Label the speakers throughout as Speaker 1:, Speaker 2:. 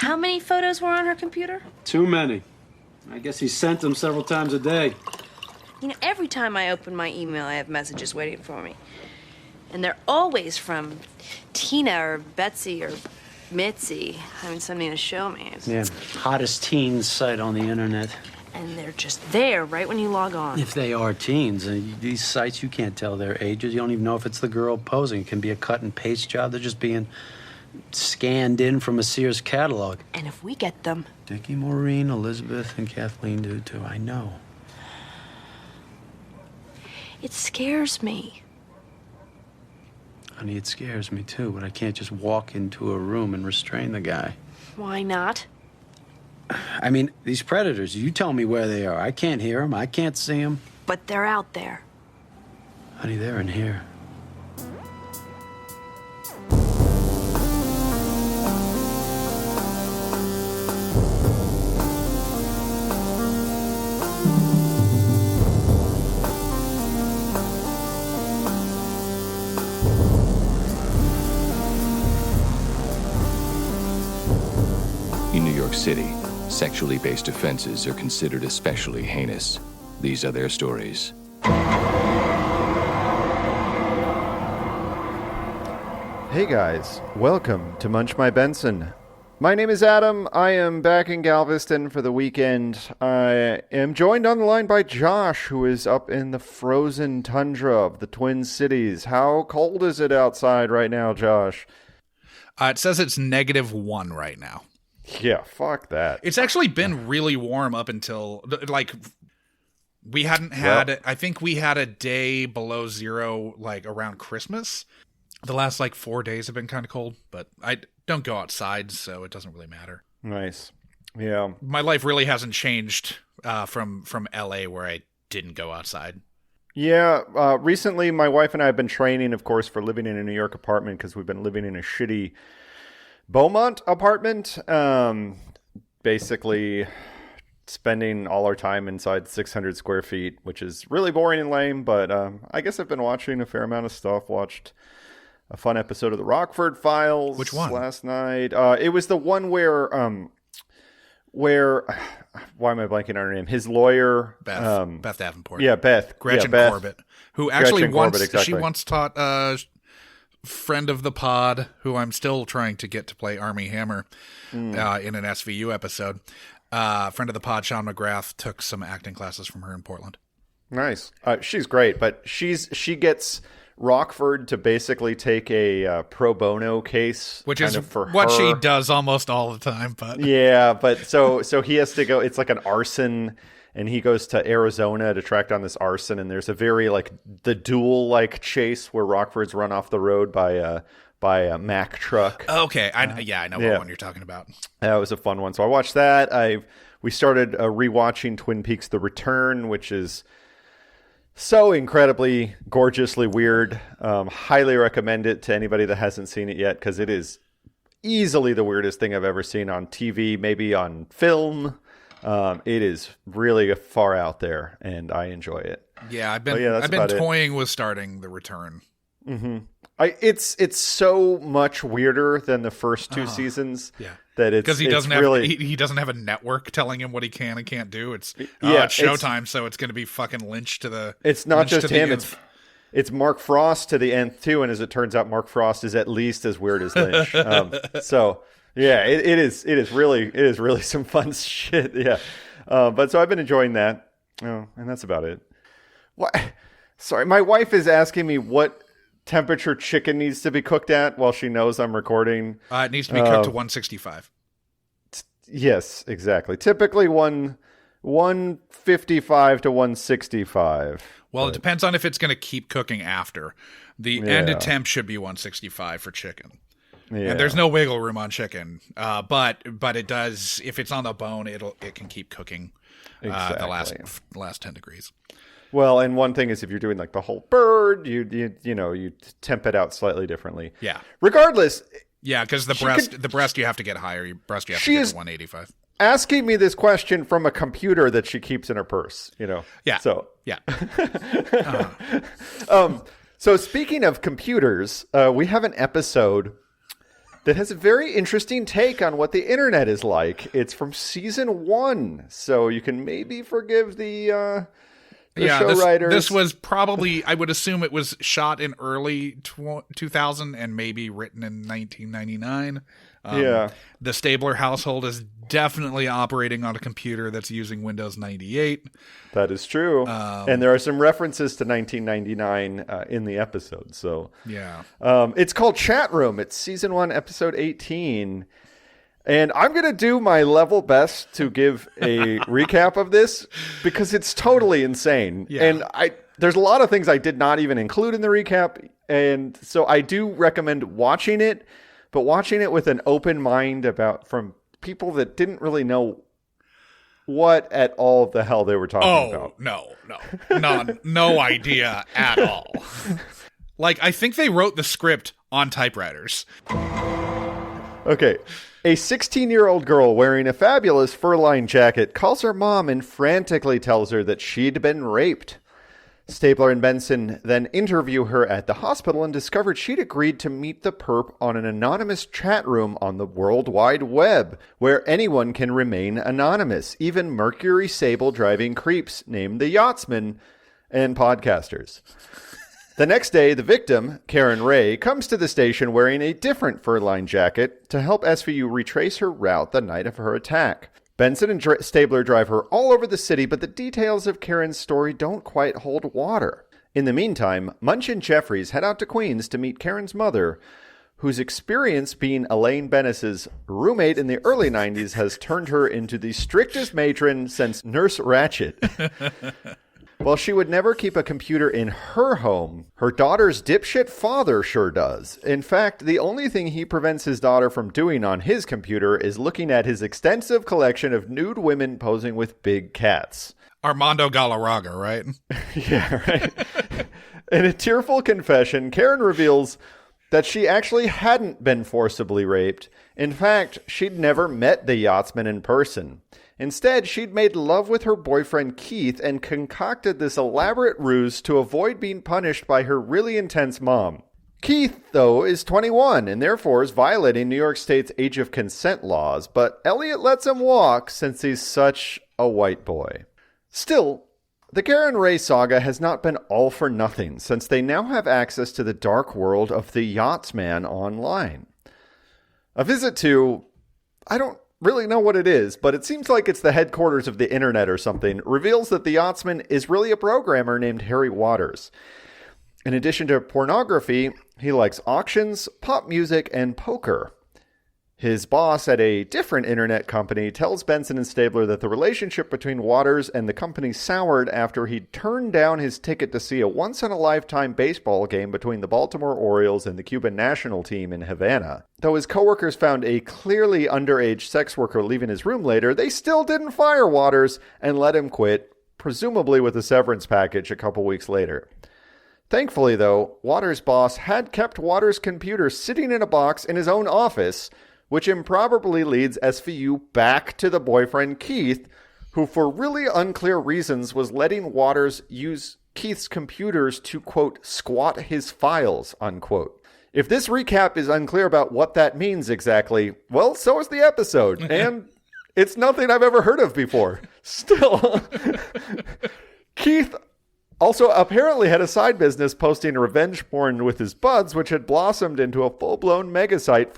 Speaker 1: How many photos were on her computer?
Speaker 2: Too many. I guess he sent them several times a day.
Speaker 1: You know, every time I open my email, I have messages waiting for me. And they're always from Tina or Betsy or Mitzi having something to show me.
Speaker 2: Yeah, hottest teens site on the internet.
Speaker 1: And they're just there right when you log on.
Speaker 2: If they are teens, these sites, you can't tell their ages. You don't even know if it's the girl posing. It can be a cut and paste job. They're just being scanned in from a Sears catalog.
Speaker 1: And if we get them...
Speaker 2: Dickie, Maureen, Elizabeth, and Kathleen do too. I know.
Speaker 1: It scares me.
Speaker 2: Honey, it scares me too, but I can't just walk into a room and restrain the guy.
Speaker 1: Why not?
Speaker 2: I mean, these predators, you tell me where they are. I can't hear them. I can't see them.
Speaker 1: But they're out there.
Speaker 2: Honey, they're in here.
Speaker 3: In New York City, sexually based offenses are considered especially heinous. These are their stories.
Speaker 4: Hey guys, welcome to Munch My Benson. My name is Adam. I am back in Galveston for the weekend. I am joined on the line by Josh, who is up in the frozen tundra of the Twin Cities. How cold is it outside right now, Josh?
Speaker 5: It says it's -1 right now.
Speaker 4: Yeah, fuck that.
Speaker 5: It's actually been really warm up until, like, we hadn't had,
Speaker 4: Well,
Speaker 5: I think we had a day below zero, like, around Christmas. The last, 4 days have been kind of cold, but I don't go outside, so it doesn't really matter.
Speaker 4: Nice. Yeah.
Speaker 5: My life really hasn't changed from LA, where I didn't go outside.
Speaker 4: Yeah, recently my wife and I have been training, of course, for living in a New York apartment because we've been living in a shitty Beaumont apartment. Basically spending all our time inside 600 square feet, which is really boring and lame, but I guess I've been watching a fair amount of stuff. Watched a fun episode of the Rockford Files.
Speaker 5: Which one?
Speaker 4: Last night. It was the one where why am I blanking on her name? His lawyer,
Speaker 5: Beth Davenport.
Speaker 4: Yeah, Beth.
Speaker 5: Gretchen
Speaker 4: Beth.
Speaker 5: Corbett, who actually
Speaker 4: Gretchen
Speaker 5: once
Speaker 4: Corbett, exactly.
Speaker 5: she once taught friend of the pod, who I'm still trying to get to play Armie Hammer in an SVU episode. Friend of the pod, Sean McGrath, took some acting classes from her in Portland.
Speaker 4: Nice. She's great, but she gets Rockford to basically take a pro bono case,
Speaker 5: Which is
Speaker 4: for
Speaker 5: what
Speaker 4: her.
Speaker 5: she does almost all the time. But
Speaker 4: Yeah, but so he has to go. It's like an arson, and he goes to Arizona to track down this arson. And there's a very the duel chase where Rockford's run off the road by a Mack truck.
Speaker 5: okay, I know what one you're talking about.
Speaker 4: That was a fun one. So I watched that. We started rewatching Twin Peaks: The Return, which is so incredibly gorgeously weird. Highly recommend it to anybody that hasn't seen it yet, because it is easily the weirdest thing I've ever seen on TV, maybe on film. It is really far out there, and I enjoy it.
Speaker 5: Yeah, I've been toying with starting The Return.
Speaker 4: Mm-hmm. It's so much weirder than the first two seasons.
Speaker 5: Yeah,
Speaker 4: that it's
Speaker 5: because he doesn't have a network telling him what he can and can't do. It's Showtime, so it's going to be fucking Lynch to the.
Speaker 4: It's not just him.
Speaker 5: Nth.
Speaker 4: It's Mark Frost to the nth too, and as it turns out, Mark Frost is at least as weird as Lynch. So yeah, it is really some fun shit. Yeah, but so I've been enjoying that. Oh, and that's about it. What? Sorry, my wife is asking me what temperature chicken needs to be cooked at while she knows I'm recording.
Speaker 5: It needs to be cooked to 165.
Speaker 4: Yes, exactly. Typically 155 to 165.
Speaker 5: Well, it depends on if it's going to keep cooking after. The end temp should be 165 for chicken. Yeah. And there's no wiggle room on chicken. But it does, if it's on the bone, it can keep cooking the last 10 degrees.
Speaker 4: Well, and one thing is if you're doing the whole bird, you temp it out slightly differently.
Speaker 5: Yeah.
Speaker 4: Regardless.
Speaker 5: Yeah, because the breast you have to get higher. Your breast you have to get to 185.
Speaker 4: Asking me this question from a computer that she keeps in her purse,
Speaker 5: Yeah.
Speaker 4: So
Speaker 5: yeah.
Speaker 4: So speaking of computers, we have an episode that has a very interesting take on what the internet is like. It's from season 1, so you can maybe forgive the show writers.
Speaker 5: This was probably, I would assume it was shot in early 2000 and maybe written in 1999. The Stabler household is definitely operating on a computer that's using Windows 98.
Speaker 4: That is true. And there are some references to 1999 in the episode. So
Speaker 5: yeah,
Speaker 4: it's called Chat Room. It's season 1, episode 18. And I'm going to do my level best to give a recap of this because it's totally insane. Yeah. And there's a lot of things I did not even include in the recap. And so I do recommend watching it, but watching it with an open mind from people that didn't really know what at all the hell they were talking about.
Speaker 5: No idea at all. Like, I think they wrote the script on typewriters.
Speaker 4: Okay. A 16-year-old girl wearing a fabulous fur-lined jacket calls her mom and frantically tells her that she'd been raped. Stabler and Benson then interview her at the hospital and discovered she'd agreed to meet the perp on an anonymous chat room on the World Wide Web, where anyone can remain anonymous, even Mercury Sable-driving creeps named the Yachtsmen and podcasters. The next day, the victim, Karen Ray, comes to the station wearing a different fur-lined jacket to help SVU retrace her route the night of her attack. Benson and Stabler drive her all over the city, but the details of Karen's story don't quite hold water. In the meantime, Munch and Jeffries head out to Queens to meet Karen's mother, whose experience being Elaine Bennis's roommate in the early 90s has turned her into the strictest matron since Nurse Ratched. While she would never keep a computer in her home, her daughter's dipshit father sure does. In fact, the only thing he prevents his daughter from doing on his computer is looking at his extensive collection of nude women posing with big cats.
Speaker 5: Armando Galarraga, right?
Speaker 4: Yeah, right. In a tearful confession, Karen reveals that she actually hadn't been forcibly raped. In fact, she'd never met the Yachtsman in person. Instead, she'd made love with her boyfriend Keith and concocted this elaborate ruse to avoid being punished by her really intense mom. Keith, though, is 21 and therefore is violating New York State's age of consent laws, but Elliot lets him walk since he's such a white boy. Still, the Karen Ray saga has not been all for nothing, since they now have access to the dark world of the Yachtsman online. A visit to, I don't really know what it is, but it seems like it's the headquarters of the internet or something, reveals that the Yachtsman is really a programmer named Harry Waters. In addition to pornography, he likes auctions, pop music, and poker. His boss at a different internet company tells Benson and Stabler that the relationship between Waters and the company soured after he turned down his ticket to see a once-in-a-lifetime baseball game between the Baltimore Orioles and the Cuban national team in Havana. Though his coworkers found a clearly underage sex worker leaving his room later, they still didn't fire Waters and let him quit, presumably with a severance package a couple weeks later. Thankfully, though, Waters' boss had kept Waters' computer sitting in a box in his own office, which improbably leads SVU back to the boyfriend Keith, who for really unclear reasons was letting Waters use Keith's computers to, quote, squat his files, unquote. If this recap is unclear about what that means exactly, well, so is the episode, and it's nothing I've ever heard of before. Still, Keith also apparently had a side business posting revenge porn with his buds, which had blossomed into a full-blown megasite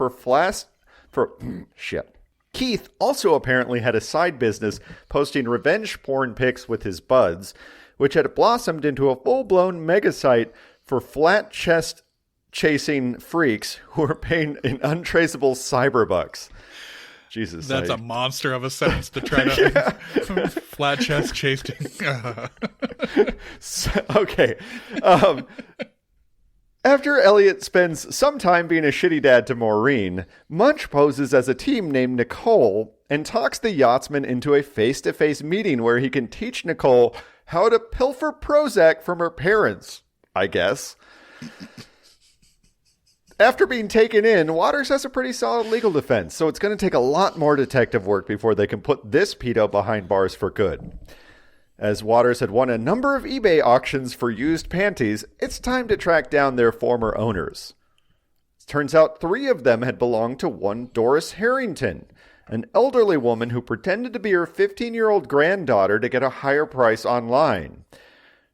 Speaker 4: Keith also apparently had a side business posting revenge porn pics with his buds, which had blossomed into a full-blown megasite for flat chest chasing freaks who are paying in untraceable cyberbucks. Jesus.
Speaker 5: That's a monster of a sentence to try to flat chest chasing.
Speaker 4: Okay. After Elliot spends some time being a shitty dad to Maureen, Munch poses as a team named Nicole and talks the Yachtsman into a face-to-face meeting where he can teach Nicole how to pilfer Prozac from her parents, I guess. After being taken in, Waters has a pretty solid legal defense, so it's going to take a lot more detective work before they can put this pedo behind bars for good. As Waters had won a number of eBay auctions for used panties, it's time to track down their former owners. Turns out 3 of them had belonged to one Doris Harrington, an elderly woman who pretended to be her 15-year-old granddaughter to get a higher price online.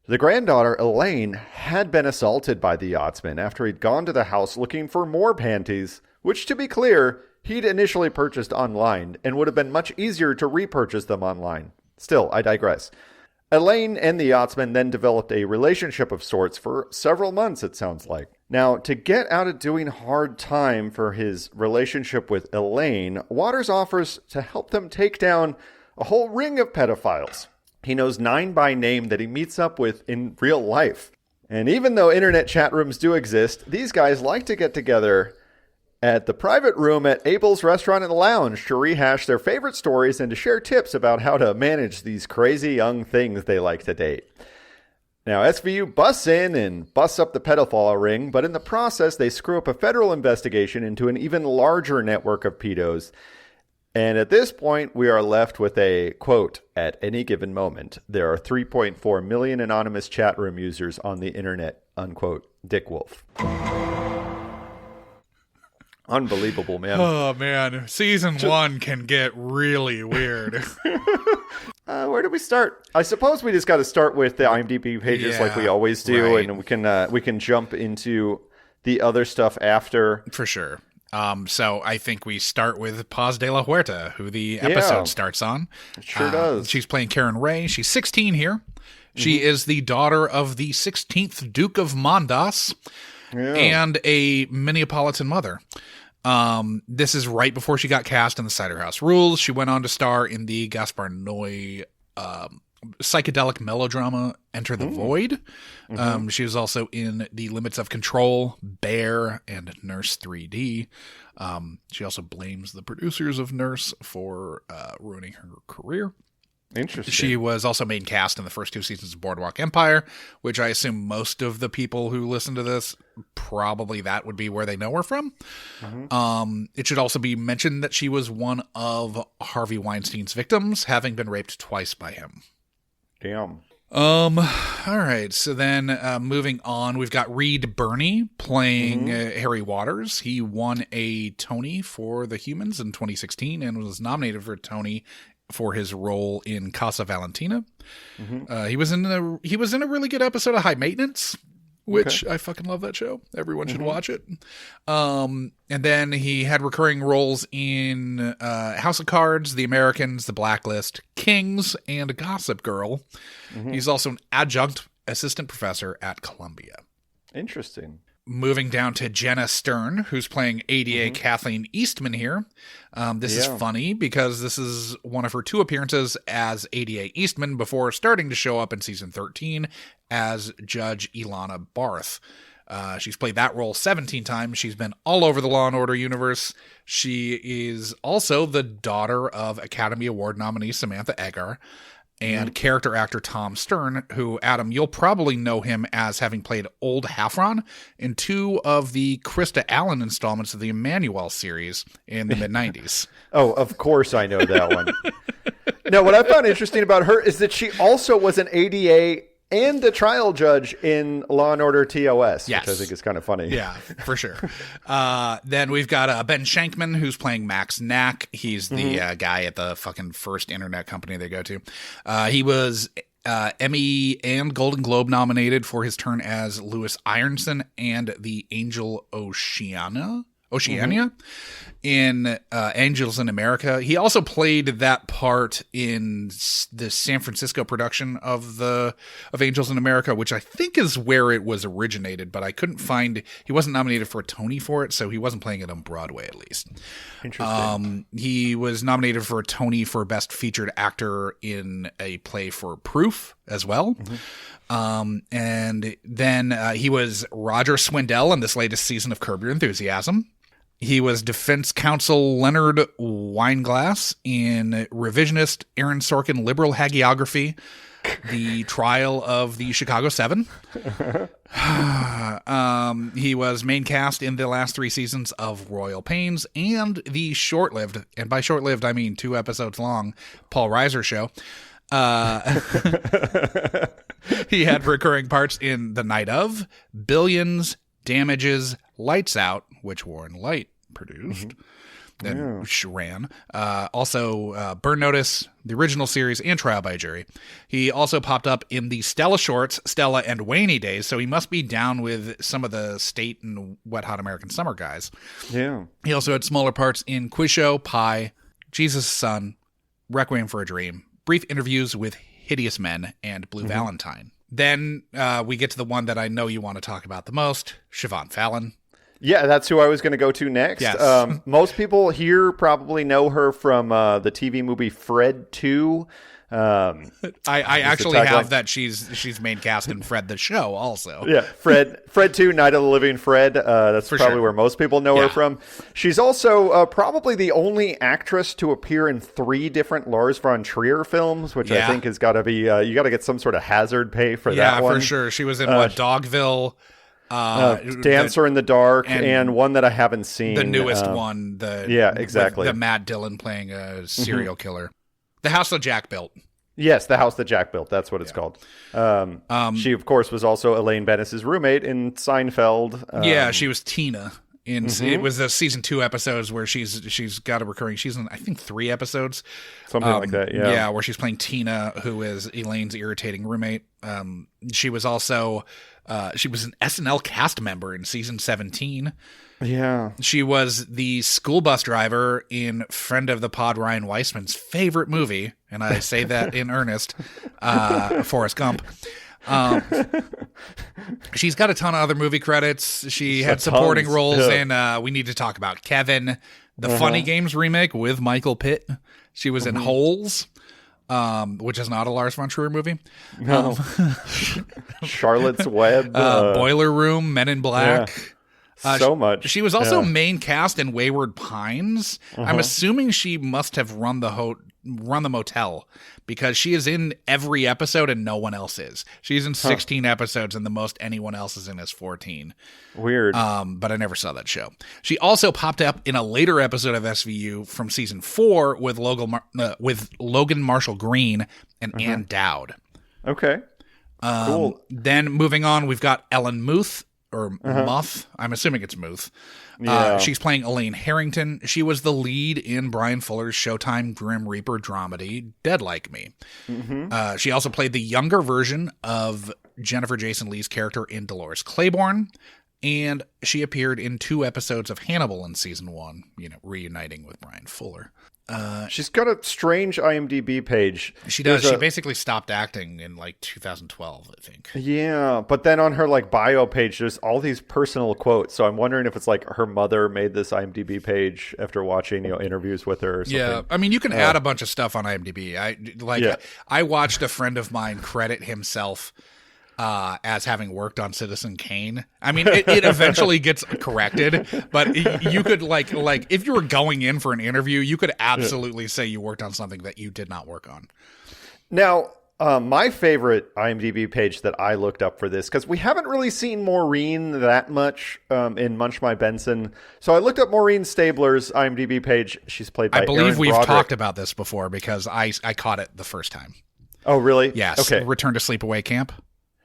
Speaker 4: The granddaughter, Elaine, had been assaulted by the yachtsman after he'd gone to the house looking for more panties, which, to be clear, he'd initially purchased online and would have been much easier to repurchase them online. Still, I digress. Elaine and the yachtsman then developed a relationship of sorts for several months, it sounds like. Now, to get out of doing hard time for his relationship with Elaine, Waters offers to help them take down a whole ring of pedophiles. He knows 9 by name that he meets up with in real life. And even though internet chat rooms do exist, these guys like to get together at the private room at Abel's Restaurant and Lounge to rehash their favorite stories and to share tips about how to manage these crazy young things they like to date. Now, SVU busts in and busts up the pedophile ring, but in the process, they screw up a federal investigation into an even larger network of pedos. And at this point, we are left with a, quote, at any given moment, there are 3.4 million anonymous chat room users on the internet, unquote, Dickwolf. Unbelievable, man.
Speaker 5: Oh, man. Season 1 can get really weird.
Speaker 4: Where do we start? I suppose we just got to start with the IMDb pages like we always do, right. And we can jump into the other stuff after.
Speaker 5: For sure. So I think we start with Paz de la Huerta, who the episode starts on.
Speaker 4: It sure does.
Speaker 5: She's playing Karen Ray. She's 16 here. She is the daughter of the 16th Duke of Mondas and a Minneapolitan mother. This is right before she got cast in the Cider House Rules. She went on to star in the Gaspar Noé psychedelic melodrama Enter the Void. She was also in The Limits of Control, Bear, and Nurse 3D. She also blames the producers of Nurse for ruining her career.
Speaker 4: Interesting.
Speaker 5: She was also main cast in the first 2 seasons of Boardwalk Empire, which I assume most of the people who listen to this, probably that would be where they know her from. It should also be mentioned that she was one of Harvey Weinstein's victims, having been raped twice by him.
Speaker 4: Damn.
Speaker 5: All right. So then moving on, we've got Reed Birney playing Harry Waters. He won a Tony for The Humans in 2016 and was nominated for a Tony for his role in Casa Valentina. He was in a really good episode of High Maintenance, which I fucking love that show. Everyone should watch it. And then he had recurring roles in House of Cards, The Americans, The Blacklist, Kings, and Gossip Girl. He's also an adjunct assistant professor at Columbia.
Speaker 4: Interesting.
Speaker 5: Moving down to Jenna Stern, who's playing ADA Kathleen Eastman here. This is funny because this is one of her 2 appearances as ADA Eastman before starting to show up in season 13 as Judge Ilana Barth. She's played that role 17 times. She's been all over the Law and Order universe. She is also the daughter of Academy Award nominee Samantha Eggar and character actor Tom Stern, who, Adam, you'll probably know him as having played Old Hafron in 2 of the Krista Allen installments of the Emmanuel series in the mid-90s.
Speaker 4: Oh, of course I know that one. Now, what I found interesting about her is that she also was an ADA and a trial judge in Law & Order TOS, which I think is kind of funny.
Speaker 5: Yeah, for sure. Then we've got Ben Shankman, who's playing Max Knack. He's the guy at the fucking first internet company they go to. He was Emmy and Golden Globe nominated for his turn as Louis Ironson and the Angel Oceania in Angels in America. He also played that part in the San Francisco production of Angels in America, which I think is where it was originated, but I couldn't find, he wasn't nominated for a Tony for it, so he wasn't playing it on Broadway at least.
Speaker 4: Interesting.
Speaker 5: He was nominated for a Tony for Best Featured Actor in a play for Proof as well. And then he was Roger Swindell in this latest season of Curb Your Enthusiasm. He was defense counsel Leonard Weinglass in Revisionist Aaron Sorkin Liberal Hagiography, the trial of the Chicago 7. He was main cast in the last 3 seasons of Royal Pains and the short-lived, and by short-lived I mean 2 episodes long, Paul Reiser show. He had recurring parts in The Night Of, Billions, Damages, Lights Out, which Warren Light produced. Then ran. Also, Burn Notice, the original series, and Trial by Jury. He also popped up in the Stella shorts, Stella and Wayne days, so he must be down with some of the State and Wet Hot American Summer guys.
Speaker 4: Yeah.
Speaker 5: He also had smaller parts in Quiz Show, Pie, Jesus' Son, Requiem for a Dream, brief interviews with Hideous Men, and Blue Valentine. Then we get to the one that I know you want to talk about the most, Siobhan Fallon.
Speaker 4: Yeah, that's who I was going to go to next.
Speaker 5: Yes.
Speaker 4: Most people here probably know her from the TV movie Fred 2.
Speaker 5: I actually have that she's main cast in Fred the Show also.
Speaker 4: Yeah, Fred 2, Night of the Living Fred. That's
Speaker 5: For
Speaker 4: probably
Speaker 5: sure.
Speaker 4: where most people know her from. She's also probably the only actress to appear in 3 different Lars von Trier films, which I think has got to be, you got to get some sort of hazard pay for that one.
Speaker 5: Yeah, for sure. She was in Dogville.
Speaker 4: Dancer in the Dark, and one that I haven't seen.
Speaker 5: The newest one.
Speaker 4: Exactly.
Speaker 5: The Matt Dillon playing a serial killer. The House that Jack Built.
Speaker 4: Yes, The House That Jack Built. That's what it's called. She, of course, was also Elaine Bennis's roommate in Seinfeld.
Speaker 5: She was Tina. It was the season 2 episodes where she's got a recurring. She's in, I think, 3 episodes.
Speaker 4: Something like that, yeah.
Speaker 5: Yeah, where she's playing Tina, who is Elaine's irritating roommate. She was also... she was an SNL cast member in season 17.
Speaker 4: Yeah.
Speaker 5: She was the school bus driver in friend of the pod Ryan Weissman's favorite movie, and I say that in earnest, Forrest Gump. She's got a ton of other movie credits. She had supporting roles in We Need to Talk About Kevin, the Funny Games remake with Michael Pitt. She was in Holes. Which is not a Lars von Trier movie.
Speaker 4: No. Charlotte's Web.
Speaker 5: Boiler Room, Men in Black.
Speaker 4: So much.
Speaker 5: She was also main cast in Wayward Pines. I'm assuming she must have run the motel because she is in every episode and no one else is. She's in 16 episodes and the most anyone else is in is 14.
Speaker 4: Weird.
Speaker 5: But I never saw that show. She also popped up in a later episode of SVU from season 4 with Logan Marshall Green and Ann Dowd.
Speaker 4: Okay. Cool.
Speaker 5: Then moving on, we've got Ellen Muth. Or Muth. I'm assuming it's Muth.
Speaker 4: Yeah.
Speaker 5: She's playing Elaine Harrington. She was the lead in Brian Fuller's Showtime Grim Reaper dramedy, Dead Like Me. She also played the younger version of Jennifer Jason Leigh's character in Dolores Claiborne. And she appeared in 2 episodes of Hannibal in season 1, reuniting with Brian Fuller.
Speaker 4: She's got a strange IMDb page.
Speaker 5: She does. She basically stopped acting in 2012, I think.
Speaker 4: Yeah, but then on her bio page, there's all these personal quotes. So I'm wondering if it's her mother made this IMDb page after watching interviews with her or something.
Speaker 5: Yeah, I mean you can add a bunch of stuff on IMDb. I watched a friend of mine credit himself as having worked on Citizen Kane. I mean, it eventually gets corrected, but you could if you were going in for an interview, you could absolutely say you worked on something that you did not work on.
Speaker 4: Now, my favorite IMDb page that I looked up for this, because we haven't really seen Maureen that much in Munch My Benson. So I looked up Maureen Stabler's IMDb page. She's played by
Speaker 5: I believe
Speaker 4: Erin
Speaker 5: we've
Speaker 4: Broderick.
Speaker 5: talked about this before because I caught it the first time.
Speaker 4: Oh, really?
Speaker 5: Yes.
Speaker 4: Okay.
Speaker 5: Return to Sleepaway Camp.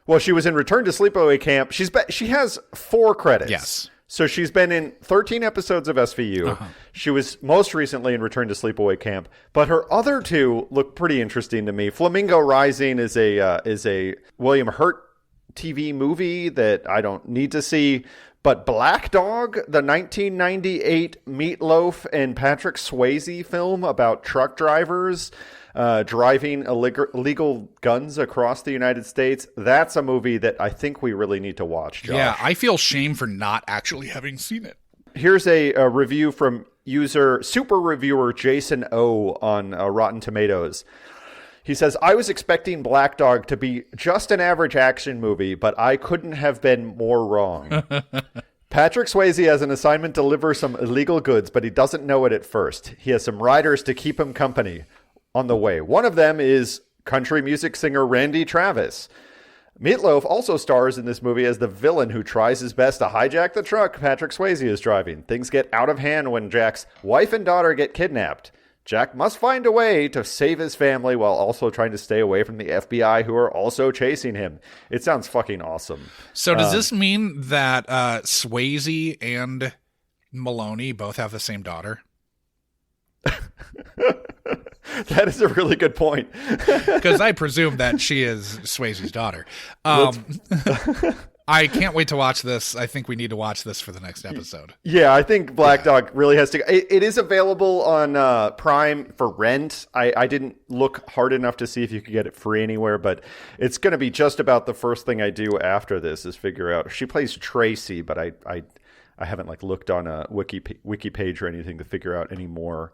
Speaker 4: Well, she was in Return to Sleepaway Camp. She has 4 credits.
Speaker 5: Yes.
Speaker 4: So she's been in 13 episodes of SVU. She was most recently in Return to Sleepaway Camp, but her other 2 look pretty interesting to me. Flamingo Rising is a William Hurt TV movie that I don't need to see, but Black Dog, the 1998 Meatloaf and Patrick Swayze film about truck drivers driving illegal guns across the United States. That's a movie that I think we really need to watch, Josh.
Speaker 5: Yeah, I feel shame for not actually having seen it.
Speaker 4: Here's a review from super reviewer Jason O on Rotten Tomatoes. He says, I was expecting Black Dog to be just an average action movie, but I couldn't have been more wrong. Patrick Swayze has an assignment to deliver some illegal goods, but he doesn't know it at first. He has some riders to keep him company on the way. One of them is country music singer Randy Travis. Meatloaf also stars in this movie as the villain who tries his best to hijack the truck Patrick Swayze is driving. Things get out of hand when Jack's wife and daughter get kidnapped. Jack must find a way to save his family while also trying to stay away from the FBI, who are also chasing him. It sounds fucking awesome.
Speaker 5: So does this mean that Swayze and Maloney both have the same daughter?
Speaker 4: That is a really good point.
Speaker 5: Because I presume that she is Swayze's daughter. I can't wait to watch this. I think we need to watch this for the next episode.
Speaker 4: Yeah, I think Black Dog really has to. It is available on Prime for rent. I didn't look hard enough to see if you could get it free anywhere, but it's going to be just about the first thing I do after this is figure out. She plays Tracy, but I haven't like looked on a wiki page or anything to figure out any more.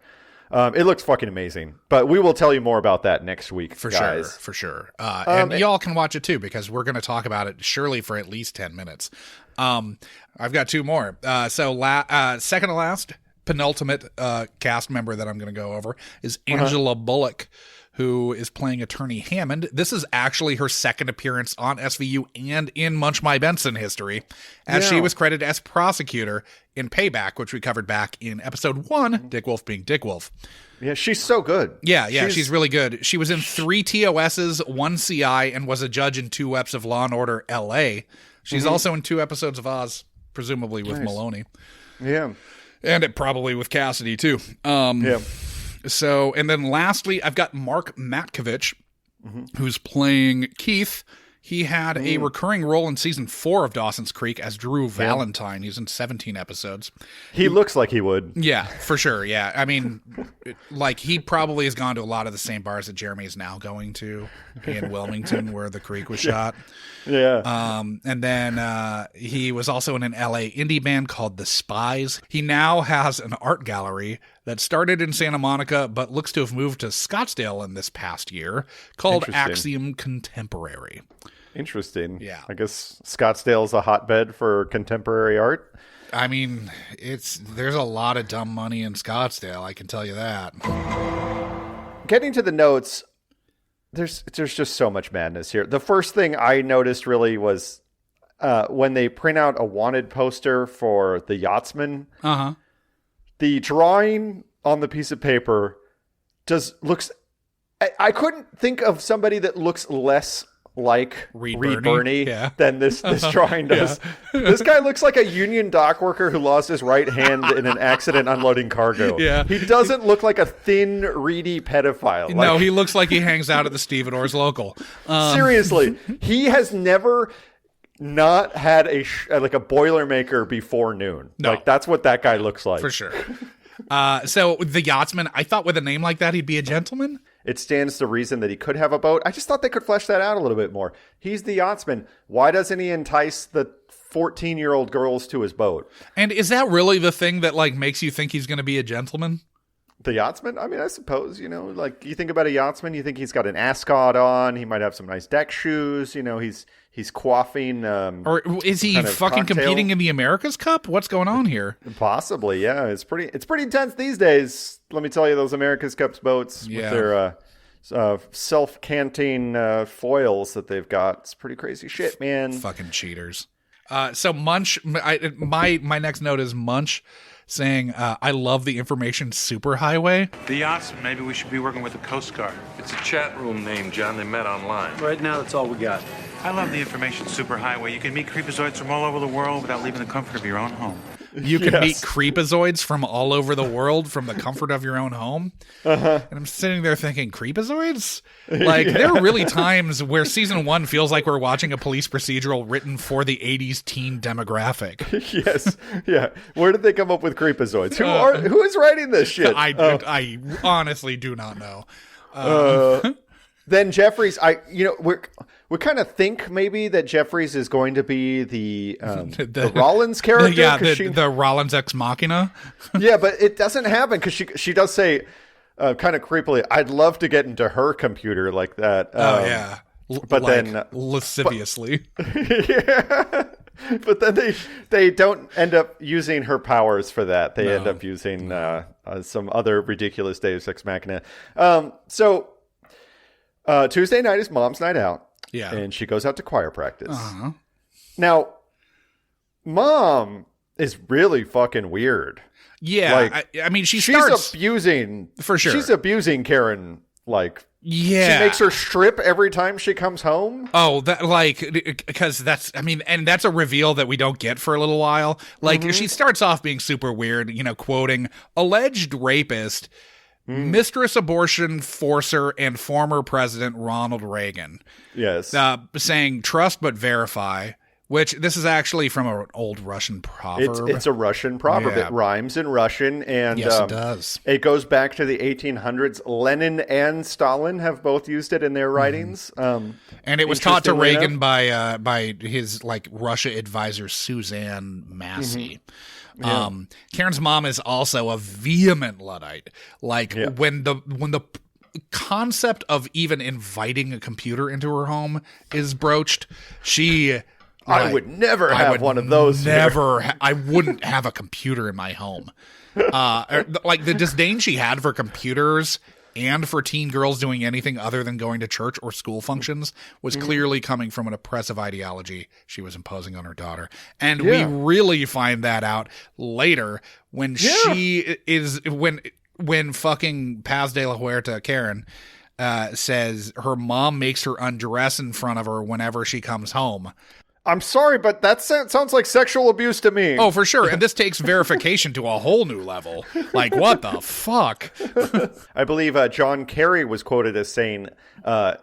Speaker 4: It looks fucking amazing, but we will tell you more about that next week, guys.
Speaker 5: For sure. And y'all can watch it too, because we're going to talk about it surely for at least 10 minutes. I've got two more. Second to last, penultimate cast member that I'm going to go over is Angela Bullock, who is playing Attorney Hammond. This is actually her second appearance on SVU and in Munch My Benson history, as she was credited as prosecutor in Payback, which we covered back in episode 1, Dickwolf being Dickwolf.
Speaker 4: Yeah, she's so good.
Speaker 5: Yeah, she's really good. She was in 3 TOSs, 1 CI, and was a judge in 2 eps of Law & Order LA. She's also in 2 episodes of Oz, presumably with Maloney.
Speaker 4: Yeah.
Speaker 5: And probably with Cassidy, too. So, and then lastly, I've got Mark Matkovich, who's playing Keith. He had a recurring role in season 4 of Dawson's Creek as Drew Valentine. He's in 17 episodes.
Speaker 4: He looks like he would.
Speaker 5: Yeah, for sure. Yeah. I mean, like, he probably has gone to a lot of the same bars that Jeremy is now going to in Wilmington, where the Creek was shot.
Speaker 4: Yeah.
Speaker 5: And then he was also in an LA indie band called The Spies. He now has an art gallery that started in Santa Monica, but looks to have moved to Scottsdale in this past year, called Axiom Contemporary.
Speaker 4: Interesting.
Speaker 5: Yeah.
Speaker 4: I guess Scottsdale's a hotbed for contemporary art.
Speaker 5: I mean, there's a lot of dumb money in Scottsdale, I can tell you that.
Speaker 4: Getting to the notes, there's just so much madness here. The first thing I noticed really was when they print out a wanted poster for the Yachtsman. The drawing on the piece of paper looks. I couldn't think of somebody that looks less like Reed Birney than this drawing does. This guy looks like a union dock worker who lost his right hand in an accident unloading cargo. Yeah. He doesn't look like a thin, reedy pedophile.
Speaker 5: No, he looks like he hangs out at the Stevedores local.
Speaker 4: Seriously, he has never not had a Boilermaker before noon. No. Like, that's what that guy looks like.
Speaker 5: For sure. So the Yachtsman, I thought with a name like that, he'd be a gentleman.
Speaker 4: It stands to reason that he could have a boat. I just thought they could flesh that out a little bit more. He's the Yachtsman. Why doesn't he entice the 14-year-old girls to his boat?
Speaker 5: And is that really the thing that like makes you think he's going to be a gentleman?
Speaker 4: The Yachtsman? I mean, I suppose, like you think about a Yachtsman, you think he's got an ascot on. He might have some nice deck shoes. He's quaffing.
Speaker 5: Or is he fucking competing in the America's Cup? What's going on here?
Speaker 4: Possibly, yeah. It's pretty intense these days. Let me tell you, those America's Cups boats with their self-canting foils that they've got. It's pretty crazy shit, man.
Speaker 5: Fucking cheaters. So Munch, my next note is Munch saying, I love the information superhighway.
Speaker 6: The yachts, maybe we should be working with the Coast Guard.
Speaker 7: It's a chat room name, John. They met online.
Speaker 8: Right now, that's all we got.
Speaker 6: I love the information superhighway. You can meet creepazoids from all over the world without leaving the comfort of your own home.
Speaker 5: You can meet creepazoids from all over the world from the comfort of your own home. And I'm sitting there thinking, creepazoids? Like, there are really times where season 1 feels like we're watching a police procedural written for the 80s teen demographic.
Speaker 4: Yes. Yeah. Where did they come up with creepazoids? Who is writing this shit?
Speaker 5: I honestly do not know.
Speaker 4: Then Jeffries, we kind of think maybe that Jeffries is going to be the Rollins character.
Speaker 5: Yeah, the Rollins ex machina.
Speaker 4: Yeah, but it doesn't happen because she does say kind of creepily, I'd love to get into her computer like that.
Speaker 5: But then lasciviously.
Speaker 4: Yeah. But then they don't end up using her powers for that. They end up using some other ridiculous Deus Ex Machina. So Tuesday night is Mom's night out.
Speaker 5: Yeah.
Speaker 4: And she goes out to choir practice. Now, Mom is really fucking weird.
Speaker 5: Yeah. I mean, she's
Speaker 4: abusing. For sure. She's abusing Karen Like,
Speaker 5: yeah,
Speaker 4: she makes her strip every time she comes home.
Speaker 5: Oh, that because that's and that's a reveal that we don't get for a little while. Like she starts off being super weird, quoting alleged rapist, mistress abortion forcer, and former President Ronald Reagan.
Speaker 4: Yes,
Speaker 5: saying trust but verify. Which this is actually from an old Russian proverb.
Speaker 4: It's a Russian proverb.
Speaker 5: Yeah.
Speaker 4: It rhymes in Russian, and
Speaker 5: yes, it does.
Speaker 4: It goes back to the 1800s. Lenin and Stalin have both used it in their writings.
Speaker 5: And it was taught to Reagan by his Russia advisor Suzanne Massey. Karen's mom is also a vehement Luddite. When the concept of even inviting a computer into her home is broached, she.
Speaker 4: I would never have one of those.
Speaker 5: I wouldn't have a computer in my home. The disdain she had for computers and for teen girls doing anything other than going to church or school functions was clearly coming from an oppressive ideology she was imposing on her daughter. And we really find that out later when when fucking Paz de la Huerta, Karen, says her mom makes her undress in front of her whenever she comes home.
Speaker 4: I'm sorry, but that sounds like sexual abuse to me.
Speaker 5: Oh, for sure. And this takes verification to a whole new level. Like, what the fuck?
Speaker 4: I believe John Kerry was quoted as saying,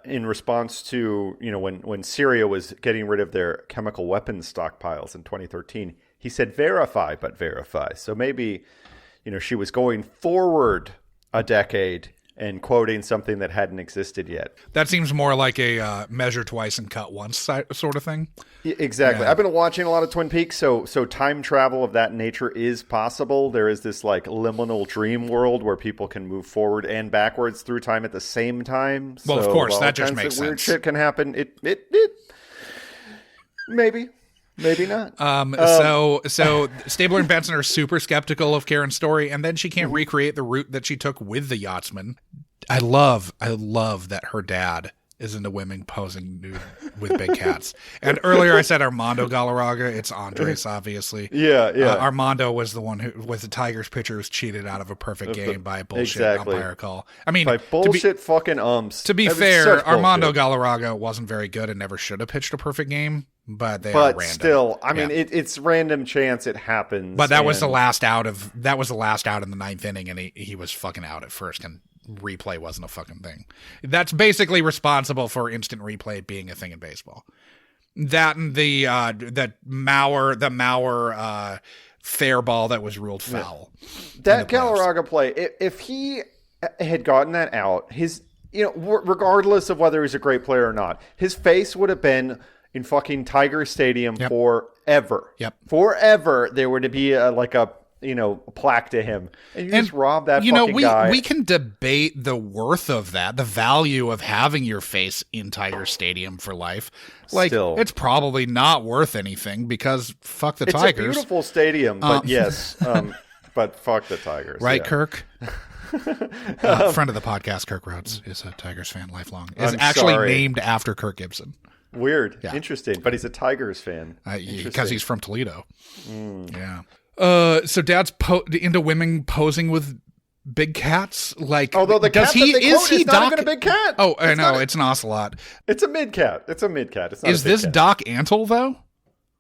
Speaker 4: in response to, when Syria was getting rid of their chemical weapons stockpiles in 2013, he said, verify, but verify. So maybe, she was going forward a decade and quoting something that hadn't existed yet.
Speaker 5: That seems more like a measure twice and cut once sort of thing.
Speaker 4: Exactly.
Speaker 5: Yeah.
Speaker 4: I've been watching a lot of Twin Peaks, so time travel of that nature is possible. There is this liminal dream world where people can move forward and backwards through time at the same time.
Speaker 5: Well, of course, that just makes sense.
Speaker 4: Weird shit can happen. It maybe not.
Speaker 5: So Stabler and Benson are super skeptical of Karen's story, and then she can't recreate the route that she took with the yachtsman. I love that her dad is into women posing nude with big cats. And earlier I said Armando Galarraga. It's Andres, obviously.
Speaker 4: Yeah.
Speaker 5: Armando was the one who was the Tigers pitcher who was cheated out of a perfect game by a bullshit umpire call. I mean,
Speaker 4: by bullshit fucking umps.
Speaker 5: To be fair, Armando Galarraga wasn't very good and never should have pitched a perfect game. But are random.
Speaker 4: Still, I mean, it's random chance it happens.
Speaker 5: But that was the last out in the ninth inning, and he was fucking out at first, and replay wasn't a fucking thing. That's basically responsible for instant replay being a thing in baseball. That and the Mauer fair ball that was ruled foul.
Speaker 4: That Galarraga play, if he had gotten that out, his regardless of whether he's a great player or not, his face would have been in fucking Tiger Stadium forever.
Speaker 5: Yep.
Speaker 4: Forever there would be a plaque to him. And you just rob that fucking guy.
Speaker 5: We can debate the worth of that, the value of having your face in Tiger Stadium for life. It's probably not worth anything because fuck the Tigers.
Speaker 4: It's a beautiful stadium, but yes. But fuck the Tigers.
Speaker 5: Right, yeah. Kirk? Friend of the podcast, Kirk Rhodes, is a Tigers fan lifelong. Is actually named after Kirk Gibson.
Speaker 4: Weird. Yeah. Interesting. But he's a Tigers fan.
Speaker 5: Because he's from Toledo. Yeah. So dad's into women posing with big cats.
Speaker 4: Although the cat is not even a big cat.
Speaker 5: Oh, I know. It's an ocelot.
Speaker 4: It's a mid cat. It's a mid cat. It's not
Speaker 5: is this cat. Doc Antle, though?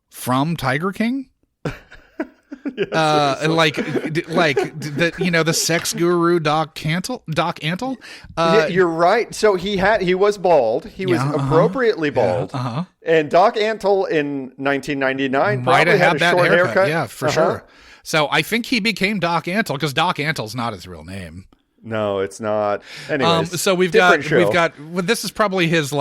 Speaker 5: From Tiger King? Yes, the sex guru Doc Antle.
Speaker 4: You're right. So he was bald. He was appropriately bald.
Speaker 5: Yeah,
Speaker 4: and Doc Antle in 1999
Speaker 5: might have had
Speaker 4: a short haircut.
Speaker 5: Yeah, for sure. So I think he became Doc Antle because Doc Antle's not his real name.
Speaker 4: No, it's not. Anyways,
Speaker 5: so we've got. Well, this is probably his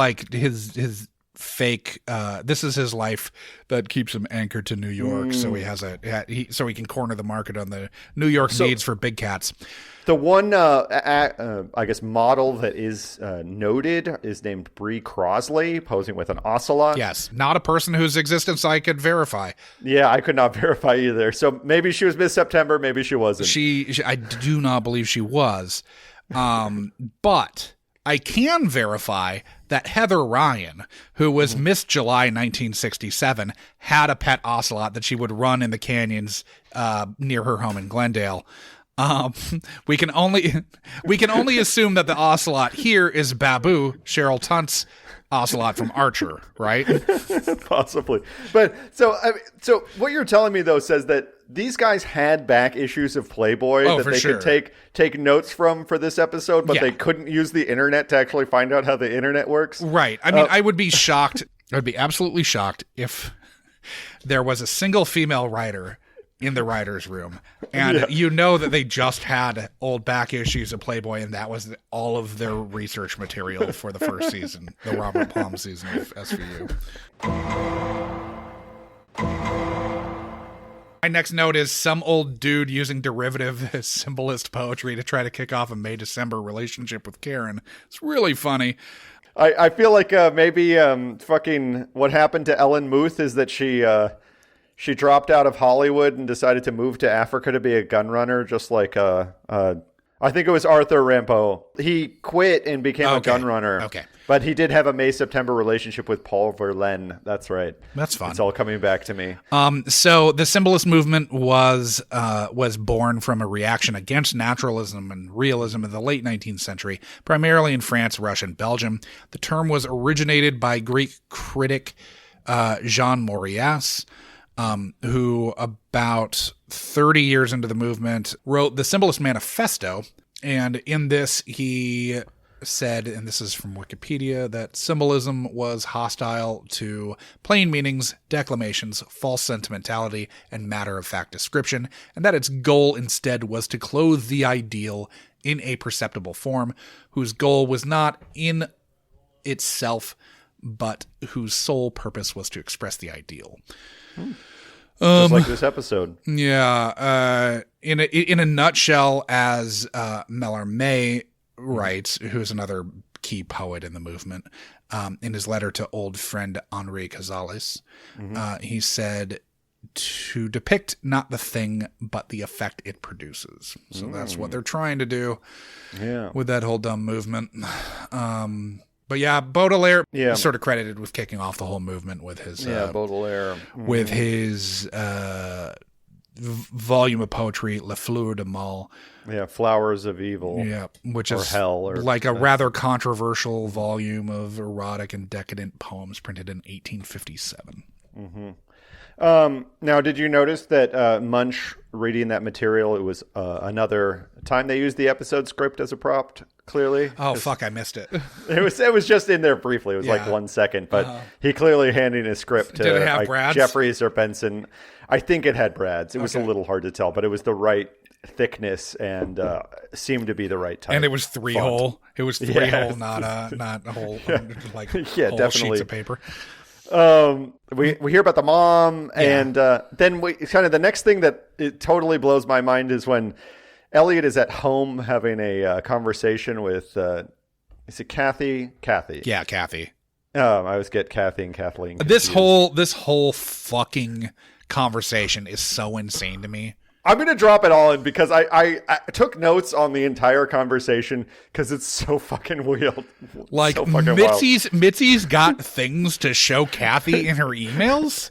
Speaker 5: fake. This is his life that keeps him anchored to New York. So he can corner the market on the New York needs for big cats.
Speaker 4: The one, I guess, model that is noted is named Bree Crosley, posing with an ocelot.
Speaker 5: Yes, not a person whose existence I could verify.
Speaker 4: Yeah, I could not verify either. So maybe she was Miss September, maybe she wasn't.
Speaker 5: I do not believe she was. But I can verify that Heather Ryan, who was Miss July 1967, had a pet ocelot that she would run in the canyons near her home in Glendale. We can only assume that the ocelot here is Babu, Cheryl Tunt's ocelot from Archer, right?
Speaker 4: Possibly. But so what you're telling me though says that these guys had back issues of Playboy that they could take notes from for this episode, but they couldn't use the internet to actually find out how the internet works.
Speaker 5: Right. I mean, I would be shocked. I would be absolutely shocked if there was a single female writer in the writer's room, and you know that they just had old back issues of Playboy, and that was all of their research material for the first season, the Robert Palm season of SVU. My next note is some old dude using derivative symbolist poetry to try to kick off a May-December relationship with Karen. It's really funny.
Speaker 4: I feel like maybe fucking what happened to Ellen Muth is that she dropped out of Hollywood and decided to move to Africa to be a gun runner, just like I think it was Arthur Rimbaud. He quit and became a gun runner.
Speaker 5: Okay.
Speaker 4: But he did have a May-September relationship with Paul Verlaine. That's right.
Speaker 5: That's fun.
Speaker 4: It's all coming back to me.
Speaker 5: So the symbolist movement was born from a reaction against naturalism and realism in the late 19th century, primarily in France, Russia, and Belgium. The term was originated by Greek critic Jean Mauriac, who about 30 years into the movement wrote the Symbolist Manifesto. And in this, he said, and this is from Wikipedia, that symbolism was hostile to plain meanings, declamations, false sentimentality, and matter-of-fact description, and that its goal instead was to clothe the ideal in a perceptible form, whose goal was not in itself, but whose sole purpose was to express the ideal.
Speaker 4: Just like this episode.
Speaker 5: Yeah. In a nutshell, as Mallarmé writes, who's another key poet in the movement, in his letter to old friend Henri Cazalis, he said, to depict not the thing, but the effect it produces. So that's what they're trying to do with that whole dumb movement. But yeah, Baudelaire is sort of credited with kicking off the whole movement with his
Speaker 4: Baudelaire
Speaker 5: with his volume of poetry, Les Fleurs de Mal.
Speaker 4: Yeah, Flowers of Evil.
Speaker 5: Yeah, which is
Speaker 4: hell, or
Speaker 5: like a rather controversial volume of erotic and decadent poems printed in 1857.
Speaker 4: Now, did you notice that Munch reading that material, it was another time they used the episode script as a prop, clearly?
Speaker 5: Oh, fuck, I missed it.
Speaker 4: It was just in there briefly. It was like 1 second, but he clearly handing his script to
Speaker 5: Did it have Brads?
Speaker 4: Jeffries or Benson. I think it had Brads. It was a little hard to tell, but it was the right thickness and seemed to be sheet type.
Speaker 5: And it was three-hole. It was three-hole, not a whole, like whole
Speaker 4: definitely.
Speaker 5: sheets of paper.
Speaker 4: We hear about the mom, and then we kind of the next thing that it totally blows my mind is when Elliot is at home having a conversation with is it Kathy? Kathy.
Speaker 5: Yeah, Kathy.
Speaker 4: I always get Kathy and Kathleen
Speaker 5: confused. This whole fucking conversation is so insane to me.
Speaker 4: I'm going to drop it all in because I took notes on the entire conversation because it's so fucking weird.
Speaker 5: Like,
Speaker 4: so fucking
Speaker 5: Mitzi's got things to show Kathy in her emails.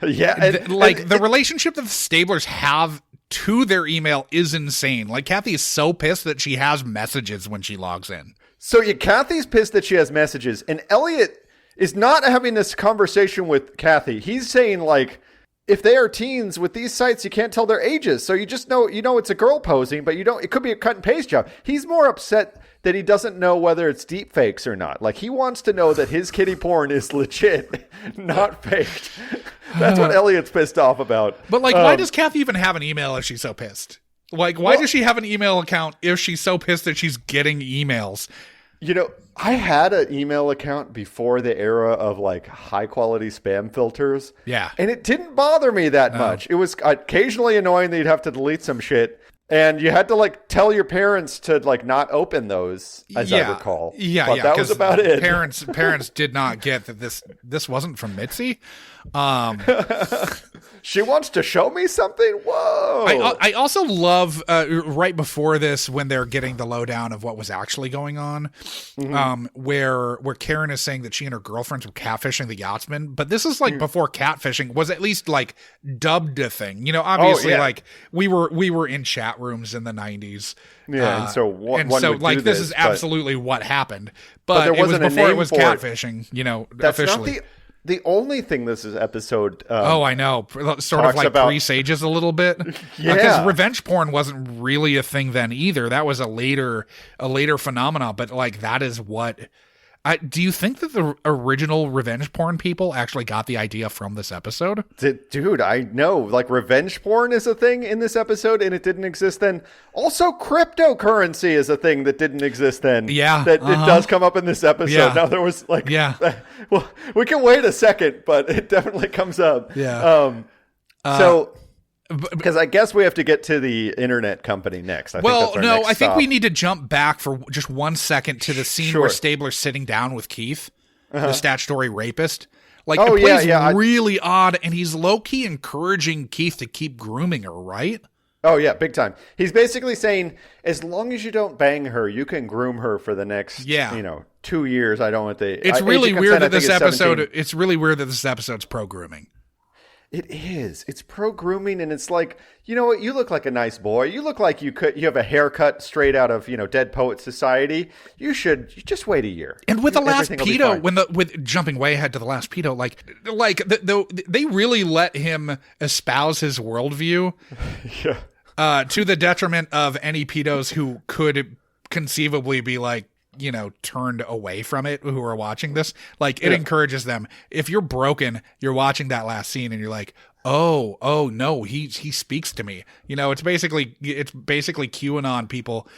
Speaker 5: The relationship that the Stablers have to their email is insane. Like, Kathy is so pissed that she has messages when she logs in.
Speaker 4: So Kathy's pissed that she has messages, and Elliot is not having this conversation with Kathy. He's saying, like, if they are teens with these sites, you can't tell their ages. So you just know, it's a girl posing, but it could be a cut and paste job. He's more upset that he doesn't know whether it's deep fakes or not. Like, he wants to know that his kiddie porn is legit, not faked. That's what Elliot's pissed off about.
Speaker 5: But why does Kathy even have an email if she's so pissed? Like, why does she have an email account if she's so pissed that she's getting emails?
Speaker 4: I had an email account before the era of like high quality spam filters.
Speaker 5: Yeah.
Speaker 4: And it didn't bother me that much. It was occasionally annoying that you'd have to delete some shit. And you had to like tell your parents to like not open those, as I recall. But that was about it.
Speaker 5: Parents did not get that this wasn't from Mitzi.
Speaker 4: She wants to show me something? Whoa.
Speaker 5: I also love right before this when they're getting the lowdown of what was actually going on, where Karen is saying that she and her girlfriends were catfishing the yachtsman. But this is like before catfishing was at least like dubbed a thing. You know, obviously like we were in chat rooms in the 90s.
Speaker 4: Yeah, and so one would
Speaker 5: like
Speaker 4: do
Speaker 5: this
Speaker 4: this,
Speaker 5: is
Speaker 4: but-
Speaker 5: absolutely what happened. But
Speaker 4: there
Speaker 5: it was
Speaker 4: wasn't a
Speaker 5: before it
Speaker 4: name
Speaker 5: was
Speaker 4: for it.
Speaker 5: catfishing, you know,
Speaker 4: That's
Speaker 5: officially.
Speaker 4: not the only thing this is episode.
Speaker 5: I know. Sort of
Speaker 4: talks
Speaker 5: like
Speaker 4: about-
Speaker 5: presages a little bit.
Speaker 4: Yeah.
Speaker 5: Because revenge porn wasn't really a thing then either. That was a later phenomenon. But like that is what. Do you think that the original revenge porn people actually got the idea from this episode?
Speaker 4: Dude, I know. Like, revenge porn is a thing in this episode, and it didn't exist then. Also, cryptocurrency is a thing that didn't exist then.
Speaker 5: Yeah.
Speaker 4: That it does come up in this episode.
Speaker 5: Yeah.
Speaker 4: Now, there was, like...
Speaker 5: Yeah.
Speaker 4: Well, we can wait a second, but it definitely comes up.
Speaker 5: Yeah.
Speaker 4: Because I guess we have to get to the internet company next. I
Speaker 5: think we need to jump back for just 1 second to the scene where Stabler's sitting down with Keith, the statutory rapist. Like, it plays really odd, and he's low-key encouraging Keith to keep grooming her, right?
Speaker 4: Oh, yeah, big time. He's basically saying, as long as you don't bang her, you can groom her for the next, 2 years. I don't want the...
Speaker 5: It's really weird that this episode...
Speaker 4: 17.
Speaker 5: It's really weird that this episode's pro-grooming.
Speaker 4: It is. It's pro-grooming, and it's like, you know what? You look like a nice boy. You look like you have a haircut straight out of, Dead Poet Society. You just wait a year.
Speaker 5: And with the last
Speaker 4: Everything will be
Speaker 5: pedo,
Speaker 4: fine.
Speaker 5: with jumping way ahead to the last pedo, they really let him espouse his worldview to the detriment of any pedos who could conceivably be like, turned away from it, who are watching this. Like, it encourages them. If you're broken, you're watching that last scene and you're like, oh no, he speaks to me. It's basically QAnon people,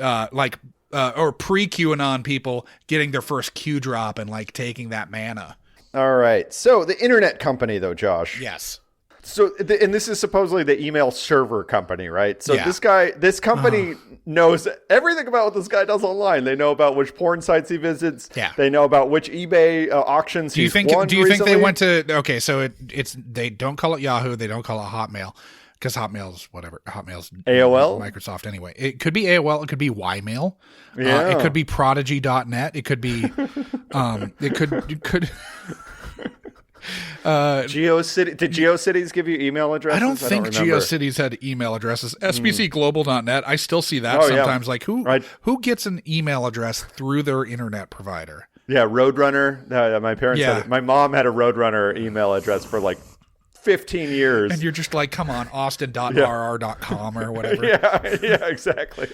Speaker 5: or pre-QAnon people getting their first Q drop and like taking that mana.
Speaker 4: All right. So the internet company, though, Josh.
Speaker 5: Yes.
Speaker 4: So, and this is supposedly the email server company, right? So this company knows everything about what this guy does online. They know about which porn sites he visits. Yeah. They know about which eBay auctions he's won
Speaker 5: Do you think they
Speaker 4: recently.
Speaker 5: went to? Okay, so it's they don't call it Yahoo. They don't call it Hotmail because Hotmail's whatever. Hotmail's
Speaker 4: AOL,
Speaker 5: Microsoft anyway. It could be AOL. It could be Ymail.
Speaker 4: Yeah.
Speaker 5: It could be Prodigy.net. It could be. It could.
Speaker 4: GeoCity. Did GeoCities give you email addresses?
Speaker 5: I don't think GeoCities had email addresses. SBCglobal.net. I still see that sometimes. Like who gets an email address through their internet provider?
Speaker 4: Yeah, Roadrunner. My parents had it. My mom had a Roadrunner email address for like 15 years.
Speaker 5: And you're just like, come on, austin.rr.com or whatever.
Speaker 4: Yeah, exactly.